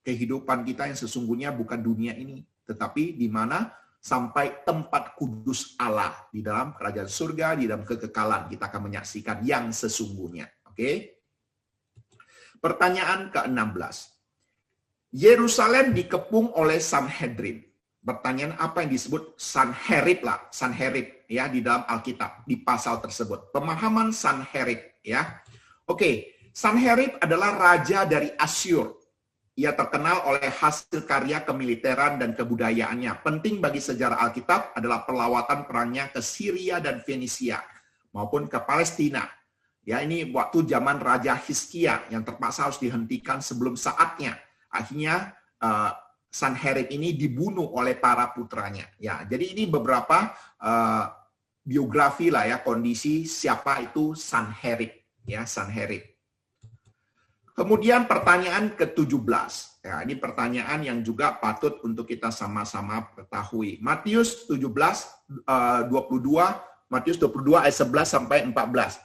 Speaker 1: kehidupan kita yang sesungguhnya bukan dunia ini, tetapi di mana sampai tempat kudus Allah di dalam kerajaan surga, di dalam kekekalan kita akan menyaksikan yang sesungguhnya. Oke? Pertanyaan ke-16. Yerusalem dikepung oleh Sanhedrin. Pertanyaan apa yang disebut Sanherib lah, Sanherib ya di dalam Alkitab di pasal tersebut. Pemahaman Sanherib ya. Oke, Sanherib adalah raja dari Asyur. Ia terkenal oleh hasil karya kemiliteran dan kebudayaannya. Penting bagi sejarah Alkitab adalah perlawatan perangnya ke Syria dan Fenisia maupun ke Palestina. Ya, ini waktu zaman Raja Hizkia yang terpaksa harus dihentikan sebelum saatnya. Akhirnya Sanherib ini dibunuh oleh para putranya. Ya, jadi ini beberapa biografi lah ya, kondisi siapa itu Sanherib, ya Sanherib. Kemudian pertanyaan ke-17. Ya, ini pertanyaan yang juga patut untuk kita sama-sama ketahui. Matius 22 ayat 11 sampai 14.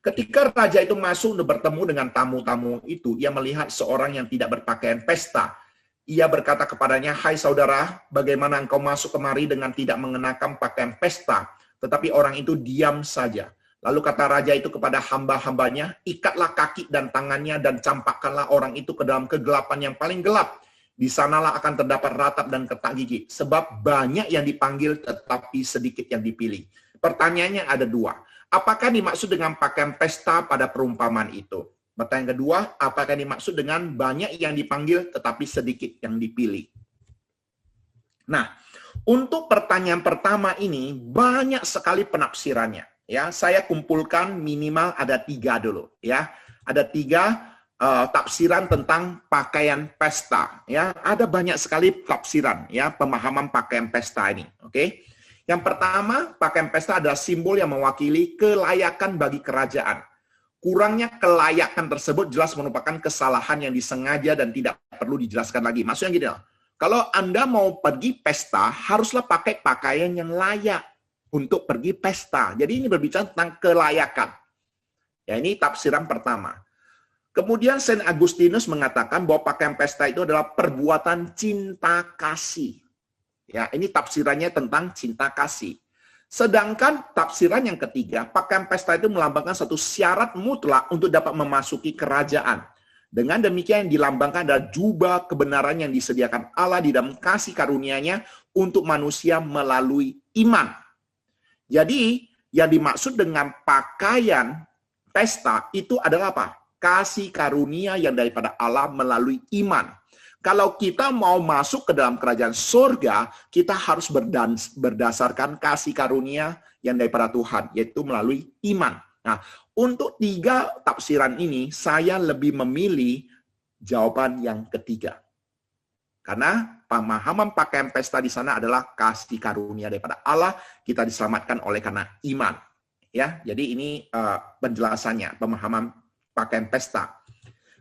Speaker 1: Ketika raja itu masuk untuk bertemu dengan tamu-tamu itu, ia melihat seorang yang tidak berpakaian pesta. Ia berkata kepadanya, "Hai saudara, bagaimana engkau masuk kemari dengan tidak mengenakan pakaian pesta?" Tetapi orang itu diam saja. Lalu kata raja itu kepada hamba-hambanya, "Ikatlah kaki dan tangannya dan campakkanlah orang itu ke dalam kegelapan yang paling gelap. Di sanalah akan terdapat ratap dan ketak gigi. Sebab banyak yang dipanggil tetapi sedikit yang dipilih." Pertanyaannya ada dua. Apakah dimaksud dengan pakaian pesta pada perumpamaan itu? Pertanyaan kedua, apakah dimaksud dengan banyak yang dipanggil tetapi sedikit yang dipilih? Nah, untuk pertanyaan pertama ini banyak sekali penafsirannya. Ya, saya kumpulkan minimal ada 3 dulu. Ya, ada 3 tafsiran tentang pakaian pesta. Ya, ada banyak sekali tafsiran. Ya, pemahaman pakaian pesta ini. Oke. Yang pertama, pakaian pesta adalah simbol yang mewakili kelayakan bagi kerajaan. Kurangnya kelayakan tersebut jelas merupakan kesalahan yang disengaja dan tidak perlu dijelaskan lagi. Maksudnya gini, kalau Anda mau pergi pesta, haruslah pakai pakaian yang layak untuk pergi pesta. Jadi ini berbicara tentang kelayakan. Ya, ini tafsiran pertama. Kemudian Saint Agustinus mengatakan bahwa pakaian pesta itu adalah perbuatan cinta kasih. Ya, ini tafsirannya tentang cinta kasih. Sedangkan tafsiran yang ketiga, pakaian pesta itu melambangkan satu syarat mutlak untuk dapat memasuki kerajaan. Dengan demikian yang dilambangkan adalah jubah kebenaran yang disediakan Allah di dalam kasih karunia-Nya untuk manusia melalui iman. Jadi, yang dimaksud dengan pakaian pesta itu adalah apa? Kasih karunia yang daripada Allah melalui iman. Kalau kita mau masuk ke dalam kerajaan surga, kita harus berdasarkan kasih karunia yang daripada Tuhan, yaitu melalui iman. Nah, untuk 3 tafsiran ini, saya lebih memilih jawaban yang ketiga. Karena pemahaman pakaian pesta di sana adalah kasih karunia daripada Allah, kita diselamatkan oleh karena iman. ya. Jadi ini penjelasannya, pemahaman pakaian pesta.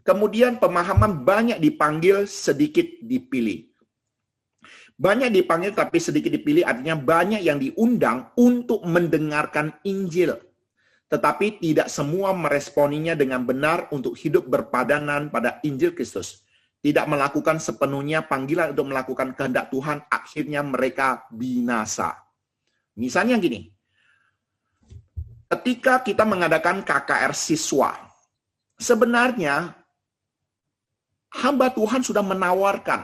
Speaker 1: Kemudian pemahaman banyak dipanggil, sedikit dipilih. Banyak dipanggil tapi sedikit dipilih artinya banyak yang diundang untuk mendengarkan Injil. Tetapi tidak semua meresponinya dengan benar untuk hidup berpadanan pada Injil Kristus. Tidak melakukan sepenuhnya panggilan untuk melakukan kehendak Tuhan, akhirnya mereka binasa. Misalnya gini, ketika kita mengadakan KKR siswa, sebenarnya hamba Tuhan sudah menawarkan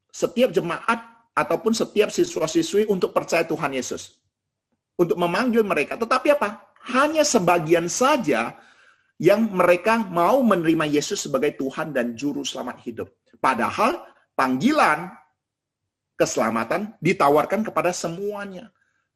Speaker 1: setiap jemaat ataupun setiap siswa-siswi untuk percaya Tuhan Yesus. Untuk memanggil mereka. Tetapi apa? Hanya sebagian saja yang mereka mau menerima Yesus sebagai Tuhan dan Juru Selamat hidup. Padahal panggilan keselamatan ditawarkan kepada semuanya.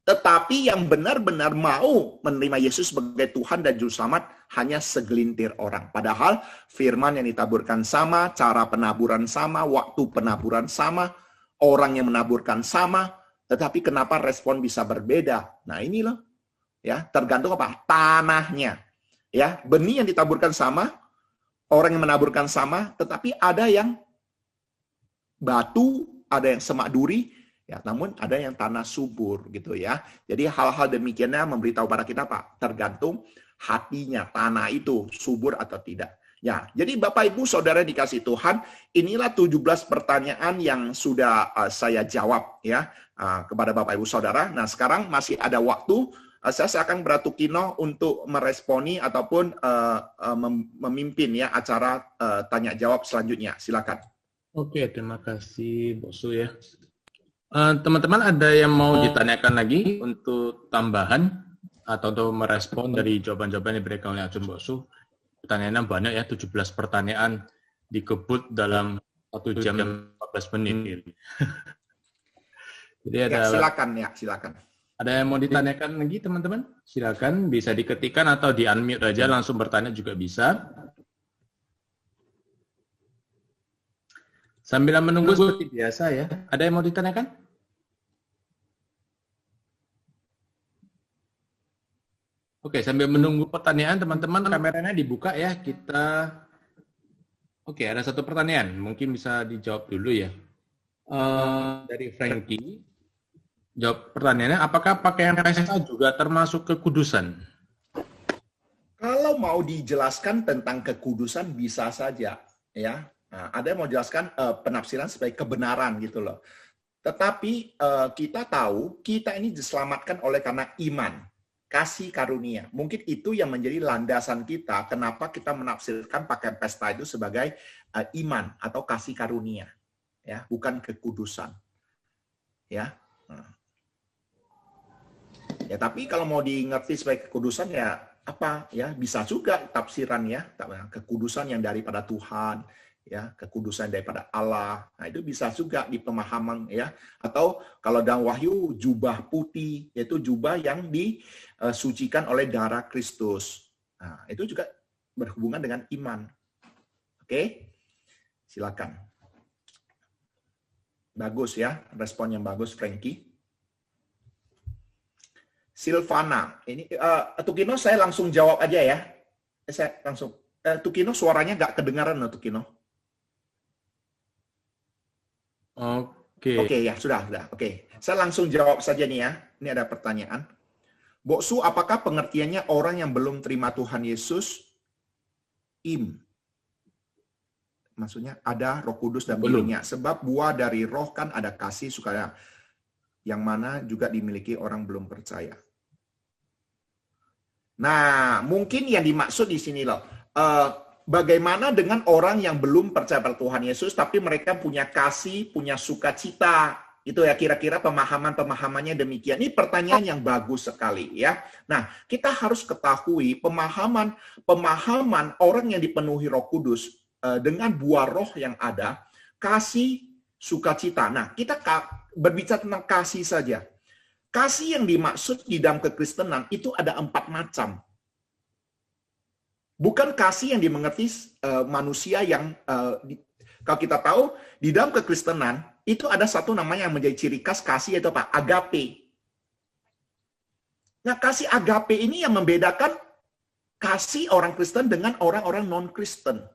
Speaker 1: Tetapi yang benar-benar mau menerima Yesus sebagai Tuhan dan Juru Selamat hanya segelintir orang. Padahal firman yang ditaburkan sama, cara penaburan sama, waktu penaburan sama, orang yang menaburkan sama, tetapi kenapa respon bisa berbeda? Nah ini loh, ya tergantung apa? Tanahnya. Ya, benih yang ditaburkan sama, orang yang menaburkan sama, tetapi ada yang batu, ada yang semak duri, ya, namun ada yang tanah subur gitu ya. Jadi hal-hal demikiannya memberitahu pada kita Pak, tergantung hatinya, tanah itu subur atau tidak. Ya, jadi Bapak Ibu Saudara dikasih Tuhan, inilah 17 pertanyaan yang sudah saya jawab ya kepada Bapak Ibu Saudara. Nah, sekarang masih ada waktu. Saya akan beratukino untuk meresponi ataupun memimpin ya acara tanya jawab selanjutnya. Silakan.
Speaker 2: Oke, terima kasih Bosu ya. Teman-teman ada yang mau ditanyakan lagi untuk tambahan atau untuk merespon dari jawaban-jawaban yang diberikan oleh Acun Bosu? Pertanyaannya banyak ya, 17 pertanyaan dikebut dalam 1 jam 14 menit. Jadi ada.
Speaker 1: Ya, silakan.
Speaker 2: Ada yang mau ditanyakan lagi teman-teman? Silakan, bisa diketikkan atau di-unmute aja, langsung bertanya juga bisa. Sambil menunggu seperti biasa ya. Ada yang mau ditanyakan? Oke, sambil menunggu pertanyaan teman-teman, kameranya dibuka ya. Oke, ada satu pertanyaan. Mungkin bisa dijawab dulu ya. Dari Frankie. Jawab pertanyaannya, apakah pakaian pesta juga termasuk kekudusan?
Speaker 1: Kalau mau dijelaskan tentang kekudusan bisa saja, ya. Nah, ada yang mau jelaskan penafsiran sebagai kebenaran gitu loh. Tetapi kita tahu kita ini diselamatkan oleh karena iman, kasih karunia. Mungkin itu yang menjadi landasan kita. Kenapa kita menafsirkan pakaian pesta itu sebagai iman atau kasih karunia, ya, bukan kekudusan, ya. Nah. Ya, tapi kalau mau dimengerti sebagai kekudusan ya apa ya, bisa juga tafsiran ya, kekudusan yang daripada Tuhan ya, kekudusan daripada Allah. Nah, itu bisa juga di pemahaman ya. Atau kalau dalam Wahyu jubah putih, yaitu jubah yang disucikan oleh darah Kristus. Nah, itu juga berhubungan dengan iman. Oke? Silakan. Bagus ya, respon yang bagus Frankie. Silvana, ini Tukino saya langsung jawab aja ya. Saya langsung. Tukino suaranya nggak kedengaran Tukino. Oke ya sudah. Oke, saya langsung jawab saja nih ya. Ini ada pertanyaan. Boksu, apakah pengertiannya orang yang belum terima Tuhan Yesus maksudnya ada Roh Kudus dan miliknya. Sebab buah dari Roh kan ada kasih, sukacita, yang mana juga dimiliki orang belum percaya. Nah, mungkin yang dimaksud di sini loh, bagaimana dengan orang yang belum percaya pada Tuhan Yesus, tapi mereka punya kasih, punya sukacita, itu ya kira-kira pemahamannya demikian. Ini pertanyaan yang bagus sekali ya. Nah, kita harus ketahui pemahaman orang yang dipenuhi Roh Kudus dengan buah Roh yang ada, kasih, sukacita. Nah, kita berbicara tentang kasih saja. Kasih yang dimaksud di dalam kekristenan itu ada 4 macam. Bukan kasih yang dimengerti manusia yang, kalau kita tahu, di dalam kekristenan, itu ada satu namanya yang menjadi ciri khas kasih, yaitu apa? Agape. Nah, kasih agape ini yang membedakan kasih orang Kristen dengan orang-orang non-Kristen.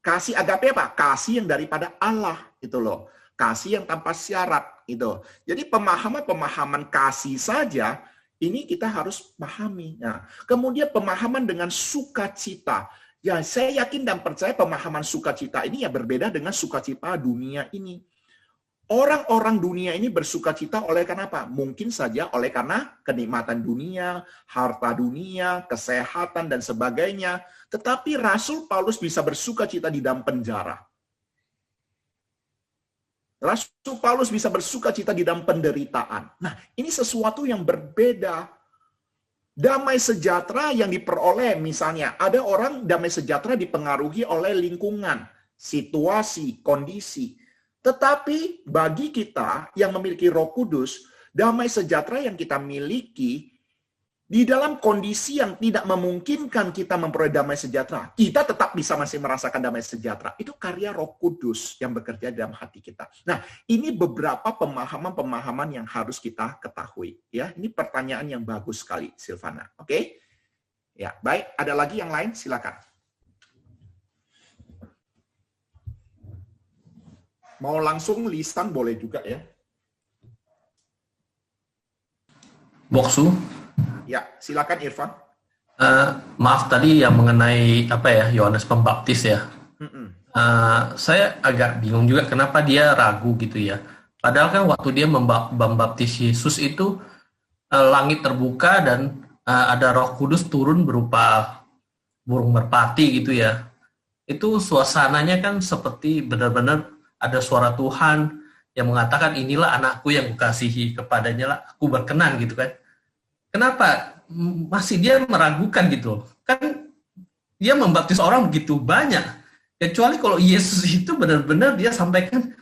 Speaker 1: Kasih agape apa? Kasih yang daripada Allah, itu loh. Kasih yang tanpa syarat, itu. Jadi pemahaman-pemahaman kasih saja, ini kita harus pahami. Nah, kemudian pemahaman dengan sukacita. Ya, saya yakin dan percaya pemahaman sukacita ini ya berbeda dengan sukacita dunia ini. Orang-orang dunia ini bersukacita oleh karena apa? Mungkin saja oleh karena kenikmatan dunia, harta dunia, kesehatan, dan sebagainya. Tetapi Rasul Paulus bisa bersukacita di dalam penjara. Rasul Paulus bisa bersukacita di dalam penderitaan. Nah, ini sesuatu yang berbeda. Damai sejahtera yang diperoleh, misalnya, ada orang damai sejahtera dipengaruhi oleh lingkungan, situasi, kondisi. Tetapi bagi kita yang memiliki Roh Kudus, damai sejahtera yang kita miliki di dalam kondisi yang tidak memungkinkan kita memperoleh damai sejahtera, kita tetap bisa masih merasakan damai sejahtera. Itu karya Roh Kudus yang bekerja dalam hati kita. Nah, ini beberapa pemahaman-pemahaman yang harus kita ketahui. Ya, ini pertanyaan yang bagus sekali, Silvana. Oke? Ya, baik. Ada lagi yang lain? Silakan. Mau langsung lisan boleh juga ya.
Speaker 3: Boksu.
Speaker 1: Ya, silakan Irfan.
Speaker 3: Maaf tadi yang mengenai apa ya, Yohanes Pembaptis ya. Saya agak bingung juga kenapa dia ragu gitu ya. Padahal kan waktu dia membaptis Yesus itu langit terbuka dan ada Roh Kudus turun berupa burung merpati gitu ya. Itu suasananya kan seperti benar-benar ada suara Tuhan yang mengatakan inilah anakku yang kukasihi, kepadanya lah aku berkenan gitu kan. Kenapa masih dia meragukan gitu? Kan dia membaptis orang begitu banyak. Kecuali kalau Yesus itu benar-benar dia sampaikan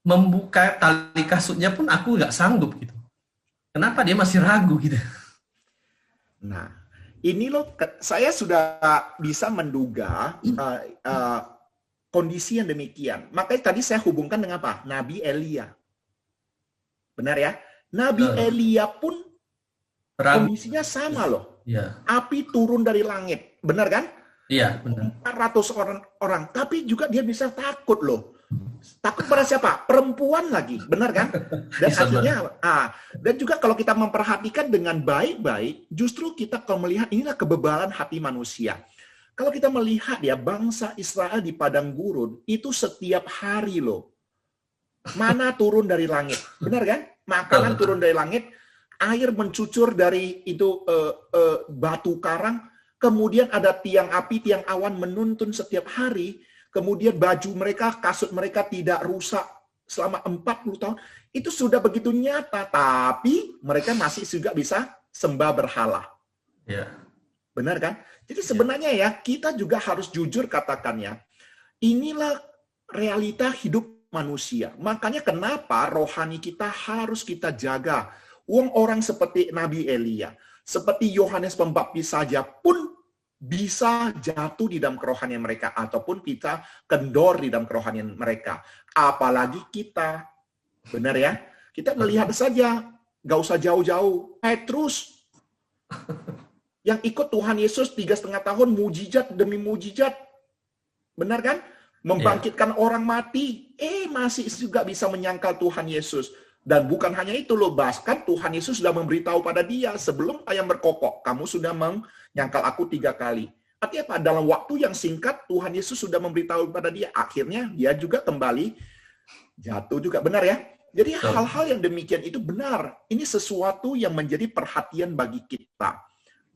Speaker 3: membuka tali kasutnya pun aku nggak sanggup gitu. Kenapa dia masih ragu gitu?
Speaker 1: Nah, ini loh saya sudah bisa menduga kondisi yang demikian. Makanya tadi saya hubungkan dengan apa? Nabi Elia. Benar ya? Nabi Elia pun kondisinya sama loh.
Speaker 3: Ya.
Speaker 1: Api turun dari langit. Benar kan?
Speaker 3: Iya, benar.
Speaker 1: 400 orang. Tapi juga dia bisa takut loh. Takut pada siapa? Perempuan lagi. Benar kan? Dan akhirnya, dan juga kalau kita memperhatikan dengan baik-baik, justru kita kalau melihat inilah kebebalan hati manusia. Kalau kita melihat ya, bangsa Israel di padang gurun, itu setiap hari loh. Mana turun dari langit. Benar kan? Makanan turun dari langit, air mencucur dari itu batu karang, kemudian ada tiang api, tiang awan menuntun setiap hari, kemudian baju mereka, kasut mereka tidak rusak selama 40 tahun. Itu sudah begitu nyata, tapi mereka masih juga bisa sembah berhala.
Speaker 3: Ya.
Speaker 1: Benar kan? Jadi sebenarnya ya, kita juga harus jujur katakannya, inilah realita hidup manusia. Makanya kenapa rohani kita harus kita jaga. Orang seperti Nabi Elia, seperti Yohanes Pembaptis saja pun bisa jatuh di dalam kerohanian mereka, ataupun kita kendor di dalam kerohanian mereka. Apalagi kita. Benar ya? Kita melihat saja, gak usah jauh-jauh. Petrus yang ikut Tuhan Yesus 3,5 tahun, mujizat demi mujizat. Benar kan? Membangkitkan orang mati. Masih juga bisa menyangkal Tuhan Yesus. Dan bukan hanya itu loh, bahkan Tuhan Yesus sudah memberitahu pada dia, sebelum ayam berkokok, kamu sudah menyangkal aku 3 kali. Artinya apa? Dalam waktu yang singkat, Tuhan Yesus sudah memberitahu pada dia. Akhirnya dia juga kembali jatuh juga. Benar ya? Jadi hal-hal yang demikian itu benar. Ini sesuatu yang menjadi perhatian bagi kita.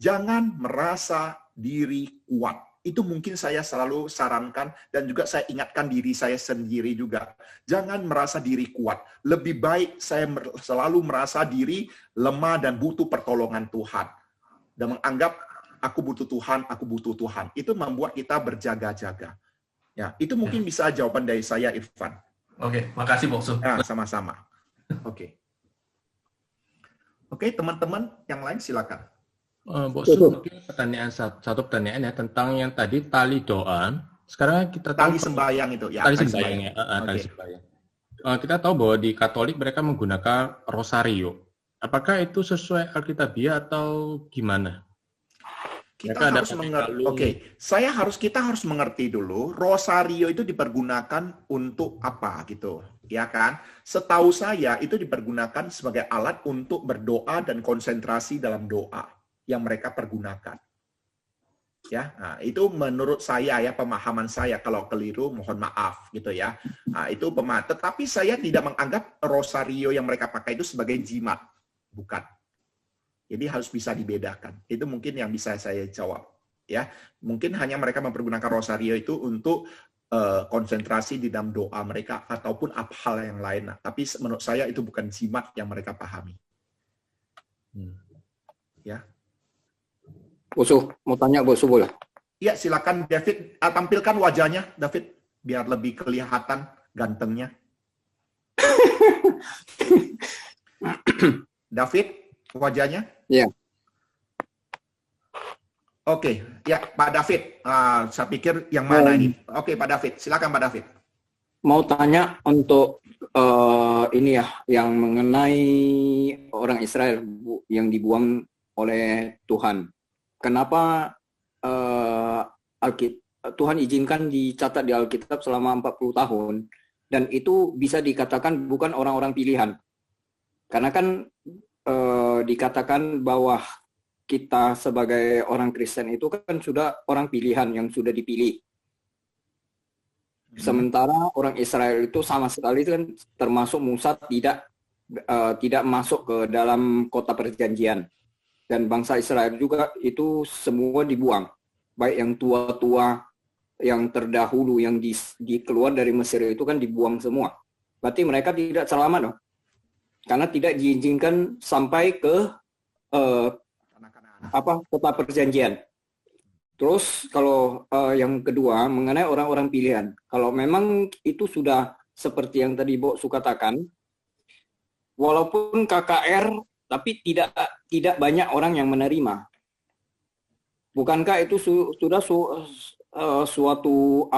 Speaker 1: Jangan merasa diri kuat. Itu mungkin saya selalu sarankan dan juga saya ingatkan diri saya sendiri juga. Jangan merasa diri kuat. Lebih baik saya selalu merasa diri lemah dan butuh pertolongan Tuhan. Dan menganggap aku butuh Tuhan, aku butuh Tuhan. Itu membuat kita berjaga-jaga. Ya, itu mungkin bisa jawaban dari saya, Irfan.
Speaker 3: Oke, makasih Boksu.
Speaker 1: Ya, sama-sama. Oke, teman-teman yang lain silakan.
Speaker 2: Boksu, mungkin satu pertanyaan ya tentang yang tadi tali doa. Sekarang kita tahu
Speaker 1: tali sembahyang itu ya.
Speaker 2: Tali sembahyang ya. Tali sembahyang. Kita tahu bahwa di Katolik mereka menggunakan rosario. Apakah itu sesuai Alkitabiah atau gimana?
Speaker 1: Kita harus mengerti. Kita harus mengerti dulu rosario itu dipergunakan untuk apa gitu, ya kan? Setahu saya itu dipergunakan sebagai alat untuk berdoa dan konsentrasi dalam doa yang mereka pergunakan. Ya, nah, itu menurut saya ya, pemahaman saya, kalau keliru mohon maaf gitu ya. Nah, itu tetapi saya tidak menganggap rosario yang mereka pakai itu sebagai jimat, bukan. Jadi harus bisa dibedakan. Itu mungkin yang bisa saya jawab. Ya, mungkin hanya mereka mempergunakan rosario itu untuk konsentrasi di dalam doa mereka ataupun hal yang lain. Nah, tapi menurut saya itu bukan jimat yang mereka pahami. Ya.
Speaker 4: Bosu, mau tanya Bosu boleh?
Speaker 1: Ya, silakan David, tampilkan wajahnya David biar lebih kelihatan gantengnya. David, wajahnya?
Speaker 4: Iya.
Speaker 1: Oke, ya Pak David, saya pikir yang mana ini? Oke, Pak David, silakan Pak David.
Speaker 4: Mau tanya untuk ini ya, yang mengenai orang Israel yang dibuang oleh Tuhan. Kenapa Tuhan izinkan dicatat di Alkitab selama 40 tahun dan itu bisa dikatakan bukan orang-orang pilihan? Karena kan dikatakan bahwa kita sebagai orang Kristen itu kan sudah orang pilihan yang sudah dipilih. Sementara orang Israel itu sama sekali kan termasuk Musa tidak masuk ke dalam kota perjanjian. Dan bangsa Israel juga itu semua dibuang. Baik yang tua-tua, yang terdahulu, yang dikeluar dari Mesir itu kan dibuang semua. Berarti mereka tidak selamat dong. Karena tidak diizinkan sampai ke kota perjanjian. Terus kalau yang kedua mengenai orang-orang pilihan, kalau memang itu sudah seperti yang tadi Bo katakan, walaupun KKR tapi tidak banyak orang yang menerima. Bukankah itu sudah suatu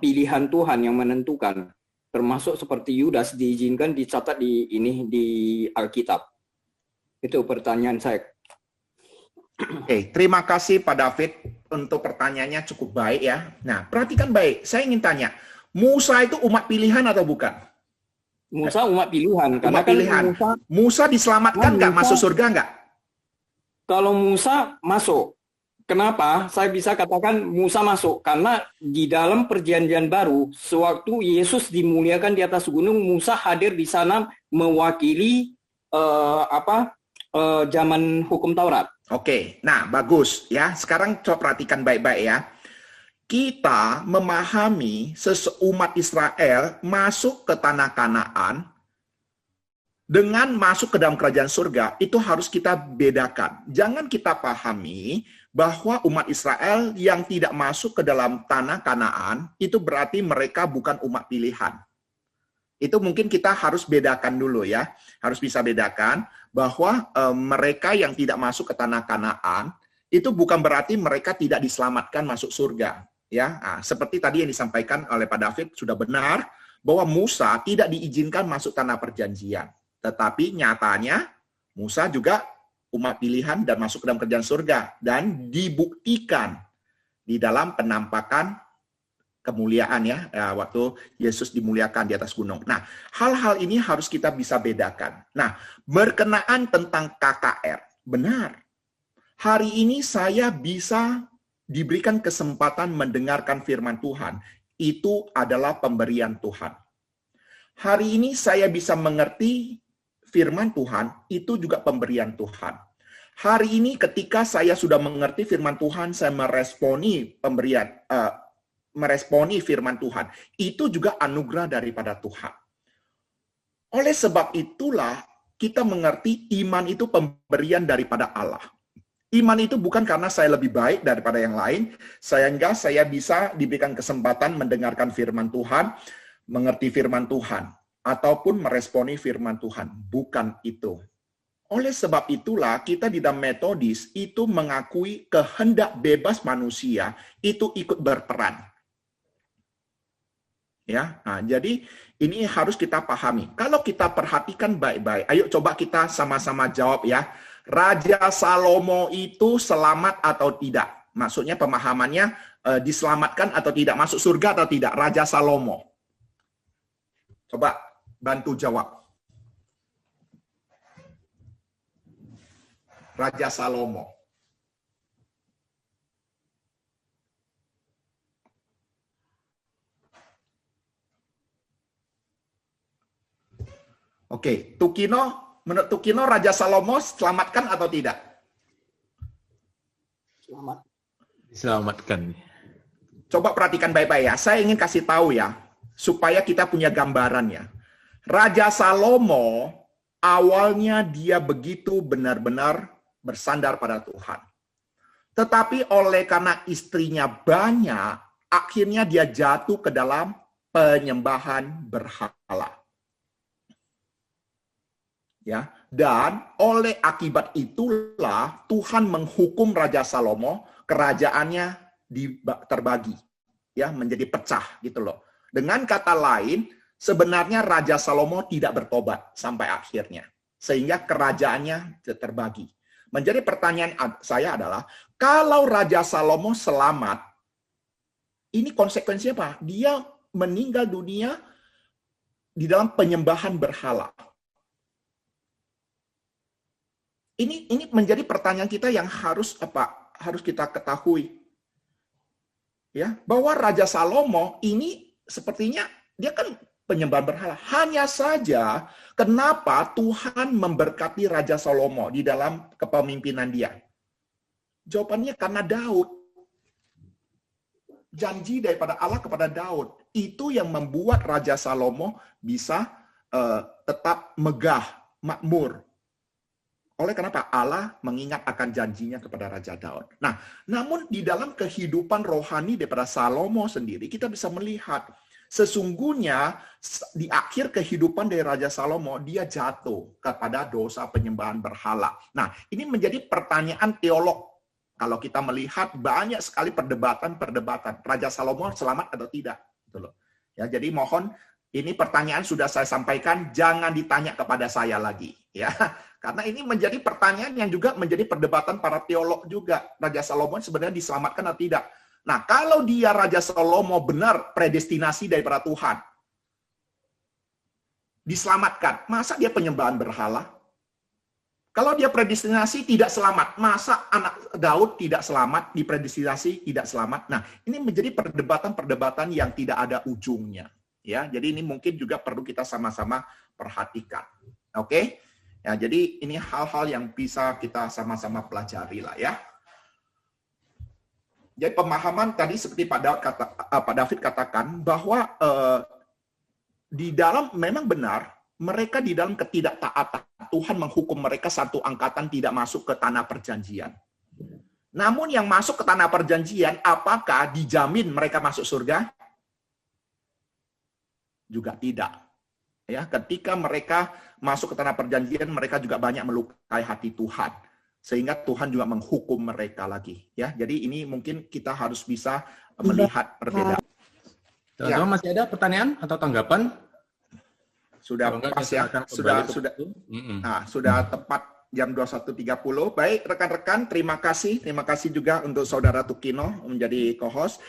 Speaker 4: pilihan Tuhan yang menentukan? Termasuk seperti Yudas diizinkan dicatat di Alkitab. Itu pertanyaan saya.
Speaker 1: Oke, terima kasih Pak David untuk pertanyaannya, cukup baik ya. Nah, perhatikan baik. Saya ingin tanya, Musa itu umat pilihan atau bukan?
Speaker 4: Musa umat pilihan.
Speaker 1: Umat pilihan. Musa diselamatkan nggak? Masuk surga nggak?
Speaker 4: Kalau Musa masuk. Kenapa saya bisa katakan Musa masuk? Karena di dalam perjanjian baru, sewaktu Yesus dimuliakan di atas gunung, Musa hadir di sana mewakili zaman hukum Taurat.
Speaker 1: Oke, nah bagus ya. Sekarang coba perhatikan baik-baik ya. Kita memahami umat Israel masuk ke tanah Kanaan dengan masuk ke dalam kerajaan surga, itu harus kita bedakan. Jangan kita pahami bahwa umat Israel yang tidak masuk ke dalam tanah Kanaan, itu berarti mereka bukan umat pilihan. Itu mungkin kita harus bedakan dulu ya. Harus bisa bedakan bahwa mereka yang tidak masuk ke tanah Kanaan, itu bukan berarti mereka tidak diselamatkan masuk surga. Ya, nah, seperti tadi yang disampaikan oleh Pak David sudah benar bahwa Musa tidak diizinkan masuk tanah perjanjian, tetapi nyatanya Musa juga umat pilihan dan masuk ke dalam kerajaan surga dan dibuktikan di dalam penampakan kemuliaan ya, waktu Yesus dimuliakan di atas gunung. Nah, hal-hal ini harus kita bisa bedakan. Nah, berkenaan tentang KKR, benar. Hari ini saya bisa diberikan kesempatan mendengarkan firman Tuhan, itu adalah pemberian Tuhan. Hari ini saya bisa mengerti firman Tuhan, itu juga pemberian Tuhan. Hari ini ketika saya sudah mengerti firman Tuhan, saya meresponi firman Tuhan, itu juga anugerah daripada Tuhan. Oleh sebab itulah kita mengerti iman itu pemberian daripada Allah. Iman itu bukan karena saya lebih baik daripada yang lain, sehingga saya bisa diberikan kesempatan mendengarkan firman Tuhan, mengerti firman Tuhan, ataupun meresponi firman Tuhan. Bukan itu. Oleh sebab itulah kita di dalam metodis itu mengakui kehendak bebas manusia itu ikut berperan. Ya, nah, jadi ini harus kita pahami. Kalau kita perhatikan baik-baik, ayo coba kita sama-sama jawab ya. Raja Salomo itu selamat atau tidak? Maksudnya pemahamannya diselamatkan atau tidak, masuk surga atau tidak? Raja Salomo. Coba bantu jawab. Raja Salomo. Oke, menurut Tukino, Raja Salomo selamatkan atau tidak?
Speaker 4: Selamat.
Speaker 2: Diselamatkan.
Speaker 1: Coba perhatikan baik-baik ya. Saya ingin kasih tahu ya, supaya kita punya gambarannya. Raja Salomo, awalnya dia begitu benar-benar bersandar pada Tuhan. Tetapi oleh karena istrinya banyak, akhirnya dia jatuh ke dalam penyembahan berhala. Ya, dan oleh akibat itulah Tuhan menghukum Raja Salomo, kerajaannya terbagi, ya, menjadi pecah gitu loh. Dengan kata lain, sebenarnya Raja Salomo tidak bertobat sampai akhirnya, sehingga kerajaannya terbagi. Menjadi pertanyaan saya adalah, kalau Raja Salomo selamat, ini konsekuensinya apa? Dia meninggal dunia di dalam penyembahan berhala. Ini menjadi pertanyaan kita yang harus kita ketahui. Ya, bahwa Raja Salomo ini sepertinya dia kan penyembah berhala. Hanya saja kenapa Tuhan memberkati Raja Salomo di dalam kepemimpinan dia? Jawabannya karena Daud. Janji daripada Allah kepada Daud. Itu yang membuat Raja Salomo bisa tetap megah, makmur. Oleh kenapa? Allah mengingat akan janjinya kepada Raja Daud. Nah, namun di dalam kehidupan rohani daripada Salomo sendiri, kita bisa melihat sesungguhnya di akhir kehidupan dari Raja Salomo, dia jatuh kepada dosa penyembahan berhala. Nah, ini menjadi pertanyaan teolog. Kalau kita melihat banyak sekali perdebatan. Raja Salomo selamat atau tidak? Gitu loh. Ya, jadi mohon, ini pertanyaan sudah saya sampaikan, jangan ditanya kepada saya lagi. Ya, karena ini menjadi pertanyaan yang juga menjadi perdebatan para teolog juga. Raja Salomo sebenarnya diselamatkan atau tidak? Nah, kalau dia Raja Salomo benar predestinasi daripada Tuhan, diselamatkan, masa dia penyembahan berhala? Kalau dia predestinasi tidak selamat, masa anak Daud tidak selamat, dipredestinasi tidak selamat? Nah, ini menjadi perdebatan-perdebatan yang tidak ada ujungnya. Ya, jadi ini mungkin juga perlu kita sama-sama perhatikan. Oke? Ya, jadi ini hal-hal yang bisa kita sama-sama pelajari lah ya. Jadi pemahaman tadi seperti Pak David katakan bahwa di dalam memang benar mereka di dalam ketidaktaatan Tuhan menghukum mereka satu angkatan tidak masuk ke tanah perjanjian. Namun yang masuk ke tanah perjanjian apakah dijamin mereka masuk surga? Juga tidak. Ya, ketika mereka masuk ke tanah perjanjian, mereka juga banyak melukai hati Tuhan, sehingga Tuhan juga menghukum mereka lagi. Ya, jadi ini mungkin kita harus bisa melihat perbedaan.
Speaker 2: Ya. Masih ada pertanyaan atau tanggapan?
Speaker 1: Sudah pas ya, sudah tepat jam 21.30. Baik, rekan-rekan, terima kasih juga untuk Saudara Tukino menjadi co-host.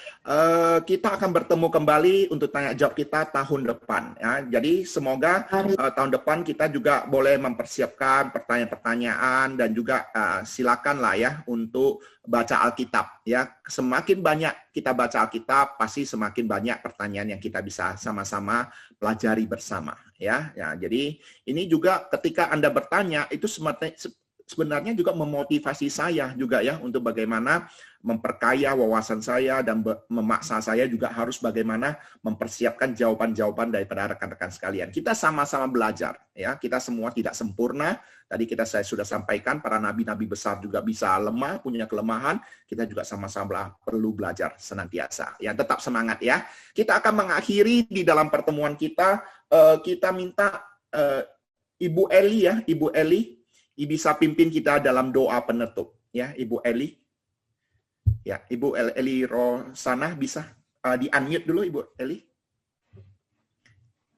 Speaker 1: Kita akan bertemu kembali untuk tanya jawab kita tahun depan. Ya. Jadi semoga tahun depan kita juga boleh mempersiapkan pertanyaan-pertanyaan dan juga silakanlah ya untuk baca Alkitab. Ya, semakin banyak kita baca Alkitab, pasti semakin banyak pertanyaan yang kita bisa sama-sama pelajari bersama. Ya, jadi ini juga ketika Anda bertanya itu sebenarnya juga memotivasi saya juga ya untuk bagaimana memperkaya wawasan saya dan memaksa saya juga harus bagaimana mempersiapkan jawaban-jawaban daripada rekan-rekan sekalian. Kita sama-sama belajar ya, kita semua tidak sempurna. Tadi saya sudah sampaikan para nabi-nabi besar juga bisa lemah, punya kelemahan. Kita juga sama-sama perlu belajar senantiasa. Ya, tetap semangat ya. Kita akan mengakhiri di dalam pertemuan kita. Kita minta Ibu Eli ya, Ibu Eli bisa pimpin kita dalam doa penutup ya, Ibu Eli. Ya, Ibu Eli Rosana bisa di-unmute dulu Ibu Eli.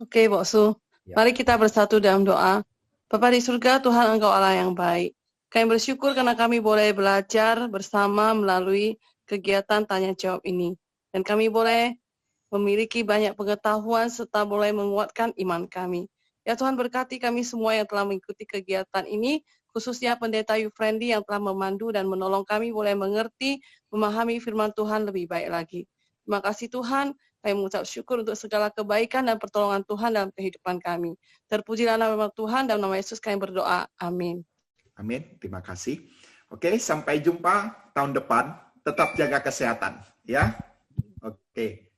Speaker 5: Oke, Boksu.
Speaker 1: Ya.
Speaker 5: Mari kita bersatu dalam doa. Bapa di surga, Tuhan Engkau Allah yang baik. Kami bersyukur karena kami boleh belajar bersama melalui kegiatan tanya jawab ini. Dan kami boleh memiliki banyak pengetahuan serta boleh menguatkan iman kami. Ya Tuhan, berkati kami semua yang telah mengikuti kegiatan ini, khususnya Pendeta Yufrendi yang telah memandu dan menolong kami boleh mengerti, memahami firman Tuhan lebih baik lagi. Terima kasih Tuhan, kami mengucap syukur untuk segala kebaikan dan pertolongan Tuhan dalam kehidupan kami. Terpujilah nama Tuhan, dalam nama Yesus kami berdoa. Amin.
Speaker 1: Amin. Terima kasih. Oke, sampai jumpa tahun depan. Tetap jaga kesehatan, ya. Oke.